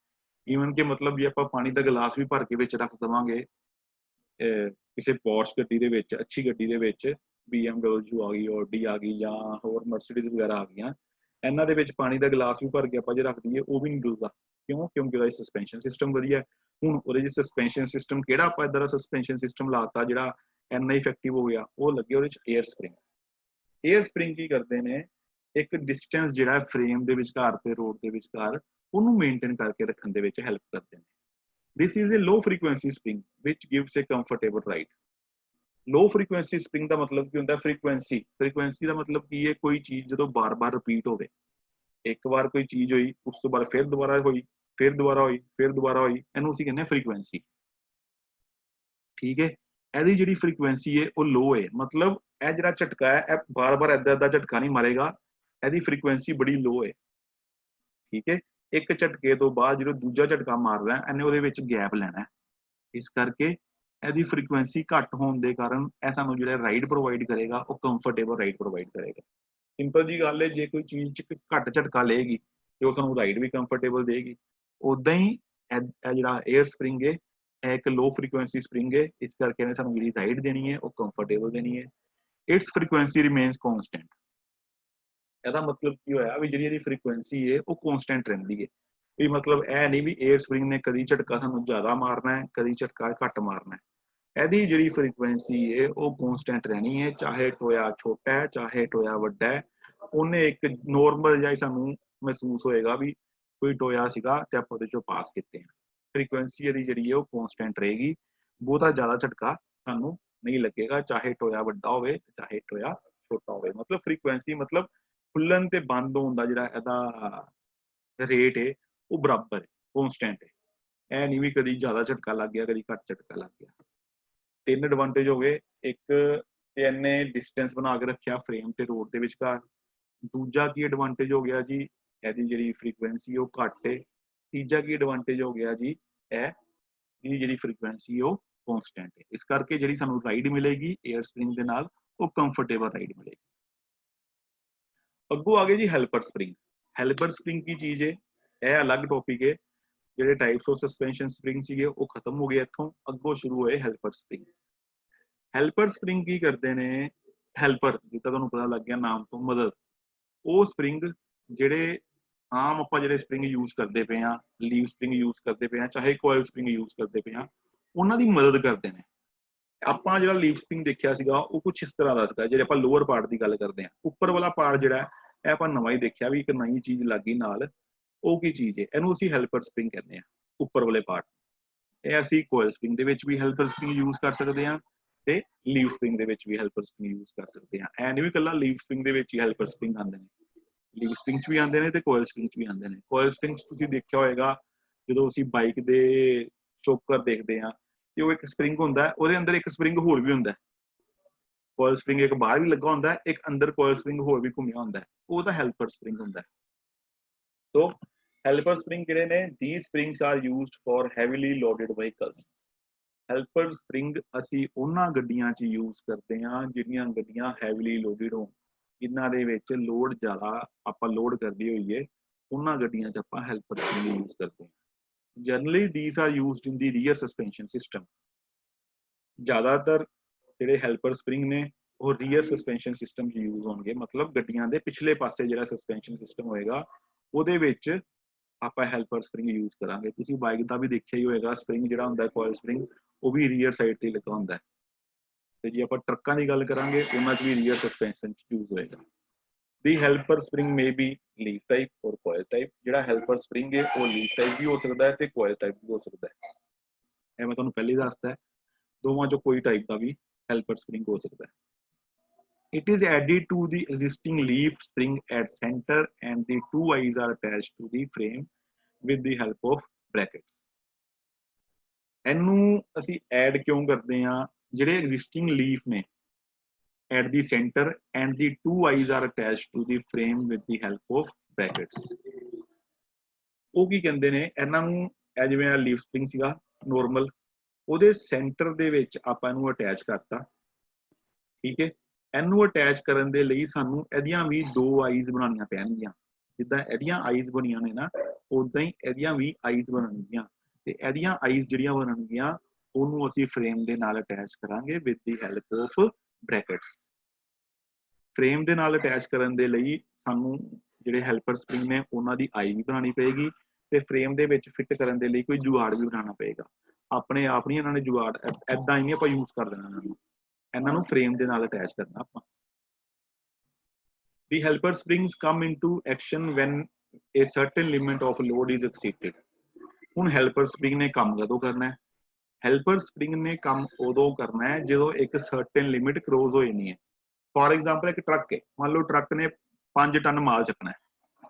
ईवन कि मतलब जे आपां पानी का गिलास भी भर के विच रख देवांगे किसी पॉश गड्डी दे विच, अच्छी गड्डी दे विच BMW आ गई, ऑडी आ गई जां होर मर्सिडीज वगैरह आ गई, इन्हां दे विच पानी का गिलास भी भर के आपां जे रख दईए वो भी नहीं डुलदा। क्यों? क्योंकि उसदा सस्पेंशन सिस्टम वधिया है। हुण ਉਹਦੇ च सस्पेंशन सिस्टम किहड़ा आपां इदां दा सस्पेंशन सिस्टम लाता जिहड़ा इन्ना इफेक्टिव हो गया, वो लगे ਉਹਦੇ च एयर स्प्रिंग। एयर स्प्रिंग की करते हैं एक डिस्टेंस जिहड़ा फ्रेम दे विचकार ते रोड दे विचकार ਉਹਨੂੰ मेनटेन करके रखने दे विच हेल्प करते हैं। This is a low frequency spring which gives A comfortable ride. Low frequency spring का मतलब की होंदा फ्रीक्वेंसी, फ्रीक्वेंसी का मतलब की है कोई चीज जो बार बार रिपीट हो, एक बार कोई चीज हुई उस तो बाद फिर दोबारा हुई, फिर दोबारा हुई, फिर दोबारा हुई, इनू असीं कहने फ्रीक्वेंसी। ठीक है। ਇਹਦੀ ਜਿਹੜੀ फ्रीक्वेंसी है वो लो है, मतलब ਇਹ ਜਿਹੜਾ ਝਟਕਾ है ਇਹ बार बार इदा इदा ਝਟਕਾ नहीं मारेगा, ਇਹਦੀ फ्रीक्वेंसी बड़ी लो है। ठीक है। एक ਝਟਕੇ तो बाद जो दूजा ਝਟਕਾ मारदा है इन्हें ਉਹਦੇ ਵਿੱਚ गैप ਲੈਣਾ, इस करके ਇਹਦੀ फ्रीक्वेंसी घट होने के कारण ਇਹ ਸਾਨੂੰ ਜਿਹੜਾ राइड प्रोवाइड करेगा वो कंफर्टेबल राइड प्रोवाइड करेगा। सिंपल जी गल है, जे कोई चीज घट झटका लेगी तो वो सानू राइड भी कंफर्टेबल देगी। उदा ही जो एयर स्प्रिंग है एक लो फ्रीक्वेंसी स्प्रिंग है, इस करके इन्हें सानू जी राइड देनी है वो कंफर्टेबल देनी है। It's frequency remains constant. ਇਹਦਾ मतलब की होया भी जी फ्रीक्वेंसी है वो कॉन्स्टेंट रहिंदी है। भी मतलब यह नहीं भी एयर स्प्रिंग ने कभी झटका सानू ज्यादा मारना है, कभी झटका घट मारना है। ਇਹਦੀ ਜਿਹੜੀ फ्रीक्वेंसी है वो कॉन्स्टेंट रहनी है, चाहे टोया छोटा है चाहे टोया वड्डा है। ਉਹਨੇ एक नॉर्मल ਜਿਹਾ ਸਾਨੂੰ महसूस होएगा भी कोई टोया सीगा ते आपां ਉਹਦੇ चों पास कीते हैं। फ्रीक्वेंसी ਇਹਦੀ ਜਿਹੜੀ है वो कॉन्स्टेंट रहेगी, बहुता ज़्यादा झटका ਸਾਨੂੰ नहीं लगेगा, चाहे टोया वड्डा होवे चाहे टोया छोटा होवे। मतलब फ्रीक्वेंसी मतलब खुल्लण ते बंद होण दा ਜਿਹੜਾ ਇਹਦਾ रेट है वो बराबर है, कॉन्स्टेंट है। ਇਹ नहीं भी कभी ज़्यादा झटका लग गया कभी घट झटका लग गया। तीन एडवांटेज हो गए, एक इन्ने डिस्टेंस बना के रखा फ्रेम ते रोड के विचकार। दूजा की एडवांटेज हो गया जी ਇਹਦੀ ਜਿਹੜੀ फ्रीक्वेंसी वो घट है। तीजा की एडवांटेज हो गया जी ਜਿਹੜੀ फ्रीक्वेंसी वो कॉन्स्टेंट है। इस करके ਜਿਹੜੀ ਸਾਨੂੰ राइड मिलेगी एयर स्प्रिंग ਦੇ ਨਾਲ वो कंफर्टेबल राइड मिलेगी। ਅੱਗੋਂ आ गए जी हेल्पर स्प्रिंग। हेल्पर स्प्रिंग की चीज़ है, यह अलग टॉपिक है। ਜਿਹੜੇ टाइप्स ऑफ सस्पेंशन स्प्रिंग ਸੀਗੇ ਉਹ खत्म हो गए, इत्थों ਅੱਗੋਂ शुरू होए हेल्पर स्प्रिंग। हेल्पर स्प्रिंग की करते ने, हेल्पर जितना तुहानूं पता लग गया नाम तो मदद, वो स्प्रिंग ਜਿਹੜੇ आम ਆਪਾਂ ਜਿਹੜੇ स्प्रिंग यूज करते पे हाँ, लीव स्प्रिंग यूज करते पे हाँ, चाहे कोयल स्प्रिंग यूज करते पे हाँ, ਉਹਨਾਂ ਦੀ मदद करते हैं। ਆਪਾਂ ਜਿਹੜਾ ਲੀਵ ਸਪਰਿੰਗ ਦੇਖਿਆ ਸੀਗਾ ਉਹ ਕੁਝ ਇਸ ਤਰ੍ਹਾਂ ਦਾ ਸੀਗਾ। ਜਿਹੜੇ ਆਪਾਂ ਲੋਅਰ ਪਾਰਟ ਦੀ ਗੱਲ ਕਰਦੇ ਹਾਂ, ਉੱਪਰ ਵਾਲਾ ਪਾਰਟ ਜਿਹੜਾ ਇਹ ਆਪਾਂ ਨਵਾਂ ਹੀ ਦੇਖਿਆ ਵੀ ਇੱਕ ਨਵੀਂ ਚੀਜ਼ ਲੱਗੀ ਨਾਲ। ਉਹ ਕੀ ਚੀਜ਼ ਹੈ? ਇਹਨੂੰ ਅਸੀਂ ਹੈਲਪਰ ਸਪਰਿੰਗ ਕਹਿੰਦੇ ਹਾਂ, ਉੱਪਰ ਵਾਲੇ ਪਾਰਟ। ਇਹ ਅਸੀਂ ਕੋਇਲ ਸਪਰਿੰਗ ਦੇ ਵਿੱਚ ਵੀ ਹੈਲਪਰ ਸਪਰਿੰਗ ਯੂਜ਼ ਕਰ ਸਕਦੇ ਹਾਂ ਤੇ ਲੀਵ ਸਪਰਿੰਗ ਦੇ ਵਿੱਚ ਵੀ ਹੈਲਪਰ ਸਪਰਿੰਗ ਯੂਜ਼ ਕਰ ਸਕਦੇ ਹਾਂ। ਐ ਨਹੀਂ ਵੀ ਇਕੱਲਾ ਲੀਵ ਸਪਰਿੰਗ ਦੇ ਵਿੱਚ ਹੀ ਹੈਲਪਰ ਸਪਰਿੰਗ ਆਉਂਦੇ ਨੇ, ਲੀਵ ਸਪਰਿੰਗ 'ਚ ਵੀ ਆਉਂਦੇ ਨੇ ਤੇ ਕੋਇਲ ਸਪਰਿੰਗ 'ਚ ਵੀ ਆਉਂਦੇ ਨੇ। ਕੋਇਲ ਸਪਰਿੰਗ 'ਚ ਤੁਸੀਂ ਦੇਖਿਆ ਹੋਏਗਾ ਜਦੋਂ ਅਸੀਂ ਬਾਈਕ ਦੇ ਚੋਕਰ ਦੇਖਦੇ ਹਾਂ ਤੇ ਉਹ ਇੱਕ ਸਪਰਿੰਗ ਹੁੰਦਾ, ਉਹਦੇ ਅੰਦਰ ਇੱਕ ਸਪਰਿੰਗ ਹੋਰ ਵੀ ਹੁੰਦਾ। ਕੋਇਲ ਸਪਰਿੰਗ ਇੱਕ ਬਾਹਰ ਵੀ ਲੱਗਾ ਹੁੰਦਾ, ਇੱਕ ਅੰਦਰ ਕੋਇਲ ਸਪਰਿੰਗ ਹੋਰ ਵੀ ਘੁੰਮਿਆ ਹੁੰਦਾ, ਉਹ ਤਾਂ ਹੈਲਪਰ ਸਪਰਿੰਗ ਹੁੰਦਾ। ਸੋ ਹੈਲਪਰ ਸਪਰਿੰਗ ਜਿਹੜੇ ਨੇ, these springs are used for heavily loaded vehicles। Helper spring ਅਸੀਂ ਉਹਨਾਂ ਗੱਡੀਆਂ 'ਚ ਯੂਜ਼ ਕਰਦੇ ਹਾਂ ਜਿਹੜੀਆਂ ਗੱਡੀਆਂ ਹੈਵੀਲੀ ਲੋਡਡ ਹੋਣ। ਜਿਨ੍ਹਾਂ ਦੇ ਵਿੱਚ ਲੋਡ ਜ਼ਿਆਦਾ ਆਪਾਂ ਲੋਡ ਕਰਦੇ ਹੋਈਏ ਉਹਨਾਂ ਗੱਡੀਆਂ 'ਚ ਆਪਾਂ ਹੈਲਪਰ ਸਪ੍ਰਿੰਗ ਯੂਜ਼ ਕਰਦੇ ਹਾਂ। Generally these are used in the rear suspension system. ਜ਼ਿਆਦਾਤਰ ਜਿਹੜੇ ਹੈਲਪਰ ਸਪ੍ਰਿੰਗ ਨੇ ਉਹ ਰੀਅਰ ਸਸਪੈਂਸ਼ਨ ਸਿਸਟਮ 'ਚ ਯੂਜ਼ ਹੋਣਗੇ, ਮਤਲਬ ਗੱਡੀਆਂ ਦੇ ਪਿਛਲੇ ਪਾਸੇ ਜਿਹੜਾ ਸਸਪੈਂਸ਼ਨ ਸਿਸਟਮ ਹੋਏਗਾ ਉਹਦੇ ਵਿੱਚ ਆਪਾਂ ਹੈਲਪਰ ਸਪ੍ਰਿੰਗ ਯੂਜ਼ ਕਰਾਂਗੇ। ਤੁਸੀਂ ਬਾਈਕ ਦਾ ਵੀ ਦੇਖਿਆ ਹੀ ਹੋਏਗਾ, ਸਪ੍ਰਿੰਗ ਜਿਹੜਾ ਹੁੰਦਾ ਕੋਇਲ ਸਪ੍ਰਿੰਗ ਉਹ ਵੀ ਰੀਅਰ ਸਾਈਡ ਤੇ ਲੱਗਾ ਹੁੰਦਾ ਹੈ। ਤੇ ਜੇ ਆਪਾਂ ਟਰੱਕਾਂ ਦੀ ਗੱਲ ਕਰਾਂਗੇ ਉਹਨਾਂ 'ਚ ਵੀ ਰੀਅਰ ਸਸਪੈਂਸ਼ਨ ਯੂਜ਼ ਹੋਏਗਾ। The helper spring may be leaf type or coil type. ਜਿਹੜਾ ਹੈਲਪਰ ਸਪ੍ਰਿੰਗ ਹੈ ਉਹ ਲੀਫ ਟਾਈਪ ਵੀ ਹੋ ਸਕਦਾ ਹੈ ਤੇ ਕੋਇਲ ਟਾਈਪ ਵੀ ਹੋ ਸਕਦਾ ਹੈ। ਇਹ ਮੈਂ ਤੁਹਾਨੂੰ ਪਹਿਲੇ ਦੱਸਦਾ, ਦੋਵਾਂ ਚੋਂ ਕੋਈ ਟਾਈਪ ਦਾ ਵੀ ਹੈਲਪਰ ਸਪ੍ਰਿੰਗ ਹੋ ਸਕਦਾ ਹੈ। It is added to the existing leaf spring at center and the two eyes are attached to the frame with the help of brackets. ਇਹਨੂੰ ਅਸੀਂ ਐਡ ਕਿਉਂ ਕਰਦੇ ਹਾਂ? ਜਿਹੜੇ ਐਗਜ਼ਿਸਟਿੰਗ ਲੀਫ ਨੇ at the center and the two eyes are attached to the frame with the help of brackets. ਉਹ ਕੀ ਕਹਿੰਦੇ ਨੇ ਇਹਨਾਂ ਨੂੰ? ਇਹ ਜਿਵੇਂ ਆ ਲੀਫ ਸਪ੍ਰਿੰਗ ਸੀਗਾ ਨੋਰਮਲ, ਉਹਦੇ ਸੈਂਟਰ ਦੇ ਵਿੱਚ ਆਪਾਂ ਇਹਨੂੰ ਅਟੈਚ ਕਰਤਾ, ਠੀਕ ਹੈ। ਇਹਨੂੰ ਅਟੈਚ ਕਰਨ ਦੇ ਲਈ ਸਾਨੂੰ ਇਹਦੀਆਂ ਵੀ ਦੋ ਆਈਜ਼ ਬਣਾਉਣੀਆਂ ਪੈਣਗੀਆਂ। ਜਿੱਦਾਂ ਇਹਦੀਆਂ ਆਈਜ਼ ਬਣੀਆਂ ਨੇ ਨਾ, ਉਦਾਂ ਹੀ ਇਹਦੀਆਂ ਵੀ ਆਈਜ਼ ਬਣਨਗੀਆਂ। ਤੇ ਇਹਦੀਆਂ ਆਈਜ਼ ਜਿਹੜੀਆਂ ਬਣਨਗੀਆਂ ਉਹਨੂੰ ਅਸੀਂ ਫਰੇਮ ਦੇ ਨਾਲ ਅਟੈਚ ਕਰਾਂਗੇ with the help of brackets. Frame ਦੇ ਨਾਲ ਅਟੈਚ ਕਰਨ ਦੇ ਲਈ ਸਾਨੂੰ ਜਿਹੜੇ ਹੈਲਪਰ ਸਪ੍ਰਿੰਗ ਨੇ ਉਹਨਾਂ ਦੀ ਆਈ ਵੀ ਬਣਾਉਣੀ ਪਏਗੀ ਤੇ ਫਰੇਮ ਦੇ ਵਿੱਚ ਫਿੱਟ ਕਰਨ ਦੇ ਲਈ ਕੋਈ ਜੁਗਾੜ ਵੀ ਬਣਾਉਣਾ ਪਏਗਾ। ਆਪਣੇ ਆਪ ਨਹੀਂ ਇਹਨਾਂ ਨੇ ਜੁਗਾੜ ਏਦਾਂ ਹੀ ਨਹੀਂ ਆਪਾਂ ਯੂਜ਼ ਕਰ ਦੇਣਾ ਇਹਨਾਂ ਨੂੰ ਫਰੇਮ ਦੇ ਨਾਲ ਅਟੈਚ ਕਰਨਾ ਆਪਾਂ। The helper springs come into action when a certain limit of load is exceeded. ਹੁਣ ਹੈਲਪਰ ਸਪ੍ਰਿੰਗ ਨੇ ਕੰਮ ਕਦੋਂ ਕਰਨਾ ਹੈ? ਹੈਲਪਰ ਸਪ੍ਰਿੰਗ ਨੇ ਕੰਮ ਉਦੋਂ ਕਰਨਾ ਹੈ ਜਦੋਂ ਇੱਕ ਸਰਟਨ ਲਿਮਿਟ ਕ੍ਰੋਜ਼ ਹੋ ਜਾਣੀ ਹੈ। ਫੋਰ ਐਗਜ਼ਾਮਪਲ ਇੱਕ ਟਰੱਕ ਹੈ, ਮੰਨ ਲਓ ਟਰੱਕ ਨੇ 5 ਟਨ ਮਾਲ ਚੱਕਣਾ ਹੈ,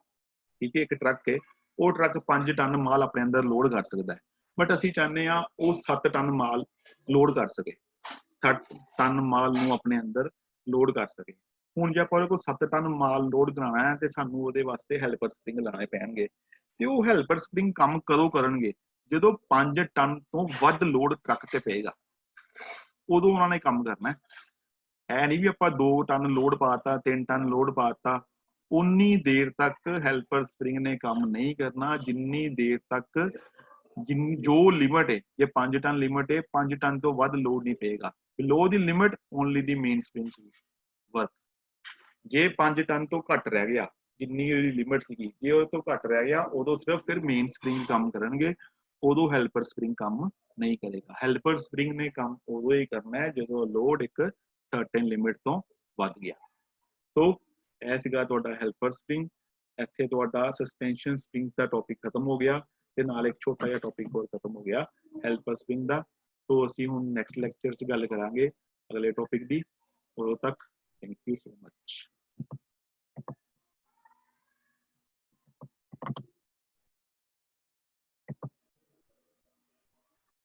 ਠੀਕ ਹੈ। ਇੱਕ ਟਰੱਕ ਹੈ, ਉਹ ਟਰੱਕ 5 ਟਨ ਮਾਲ ਆਪਣੇ ਅੰਦਰ ਲੋਡ ਕਰ ਸਕਦਾ ਹੈ, ਬਟ ਅਸੀਂ ਚਾਹੁੰਦੇ ਹਾਂ ਉਹ 7 ਟਨ ਮਾਲ ਲੋਡ ਕਰ ਸਕੇ, 7 ਟਨ ਮਾਲ ਨੂੰ ਆਪਣੇ ਅੰਦਰ ਲੋਡ ਕਰ ਸਕੇ। ਹੁਣ ਜੇ ਆਪਾਂ ਉਹਦੇ ਕੋਲ 7 ਟਨ ਮਾਲ ਲੋਡ ਕਰਾਉਣਾ ਹੈ ਤੇ ਸਾਨੂੰ ਉਹਦੇ ਵਾਸਤੇ ਹੈਲਪਰ ਸਪ੍ਰਿੰਗ ਲਾਣੇ ਪੈਣਗੇ। ਤੇ ਉਹ ਹੈਲਪਰ ਸਪ੍ਰਿੰਗ ਕੰਮ ਕਦੋਂ ਕਰਨਗੇ? ਜਦੋਂ 5 ਟਨ ਤੋਂ ਵੱਧ ਲੋਡ ਟਰੱਕ ਤੇ ਪਏਗਾ, ਉਦੋਂ ਉਹਨਾਂ ਨੇ ਕੰਮ ਕਰਨਾ। ਐ ਨਹੀਂ ਵੀ ਆਪਾਂ 2 ਟਨ ਲੋਡ ਪਾਤਾ, 3 ਟਨ ਲੋਡ ਪਾਤਾ, ਉਨੀ ਦੇਰ ਤੱਕ ਹੈਲਪਰ ਸਪ੍ਰਿੰਗ ਨੇ ਕੰਮ ਨਹੀਂ ਕਰਨਾ ਜਿੰਨੀ ਦੇਰ ਤੱਕ ਜੋ ਲਿਮਟ ਹੈ। ਜੇ 5 ਟਨ ਲਿਮਟ ਹੈ, 5 ਟਨ ਤੋਂ ਵੱਧ ਲੋਡ ਨਹੀਂ ਪਏਗਾ। ਬਿਲੋ ਦੀ ਲਿਮਟ ਓਨਲੀ ਦੀ ਮੇਨ ਸਪ੍ਰਿੰਗ ਵਰਕ। ਜੇ 5 ਟਨ ਤੋਂ ਘੱਟ ਰਹਿ ਗਿਆ, ਜਿੰਨੀ ਉਹਦੀ ਲਿਮਟ ਸੀਗੀ, ਜੇ ਉਹ ਤੋਂ ਘੱਟ ਰਹਿ ਗਿਆ ਉਦੋਂ ਸਿਰਫ ਫਿਰ ਮੇਨ ਸਪ੍ਰਿੰਗ ਕੰਮ ਕਰਨਗੇ, ਉਦੋਂ ਹੈਲਪਰ ਸਪ੍ਰਿੰਗ ਕੰਮ ਨਹੀਂ ਕਰੇਗਾ। ਹੈਲਪਰ ਸਪ੍ਰਿੰਗ ਨੇ ਕੰਮ ਉਦੋਂ ਹੀ ਕਰਨਾ ਹੈ ਜਦੋਂ ਲੋਡ ਇੱਕ ਸਰਟਨ ਲਿਮਿਟ ਤੋਂ ਵੱਧ ਗਿਆ। ਸੋ ਇਹ ਸੀਗਾ ਤੁਹਾਡਾ ਹੈਲਪਰ ਸਪ੍ਰਿੰਗ। ਇੱਥੇ ਤੁਹਾਡਾ ਸਸਪੈਂਸ਼ਨ ਸਪ੍ਰਿੰਗ ਦਾ ਟੌਪਿਕ ਖਤਮ ਹੋ ਗਿਆ ਤੇ ਨਾਲ ਇੱਕ ਛੋਟਾ ਜਿਹਾ ਟੌਪਿਕ ਹੋਰ ਖਤਮ ਹੋ ਗਿਆ ਹੈਲਪਰ ਸਪ੍ਰਿੰਗ ਦਾ। ਸੋ ਅਸੀਂ ਹੁਣ ਨੈਕਸਟ ਲੈਕਚਰ 'ਚ ਗੱਲ ਕਰਾਂਗੇ ਅਗਲੇ ਟੌਪਿਕ ਦੀ। ਉਦੋਂ ਤੱਕ ਥੈਂਕ ਯੂ ਸੋ ਮਚ।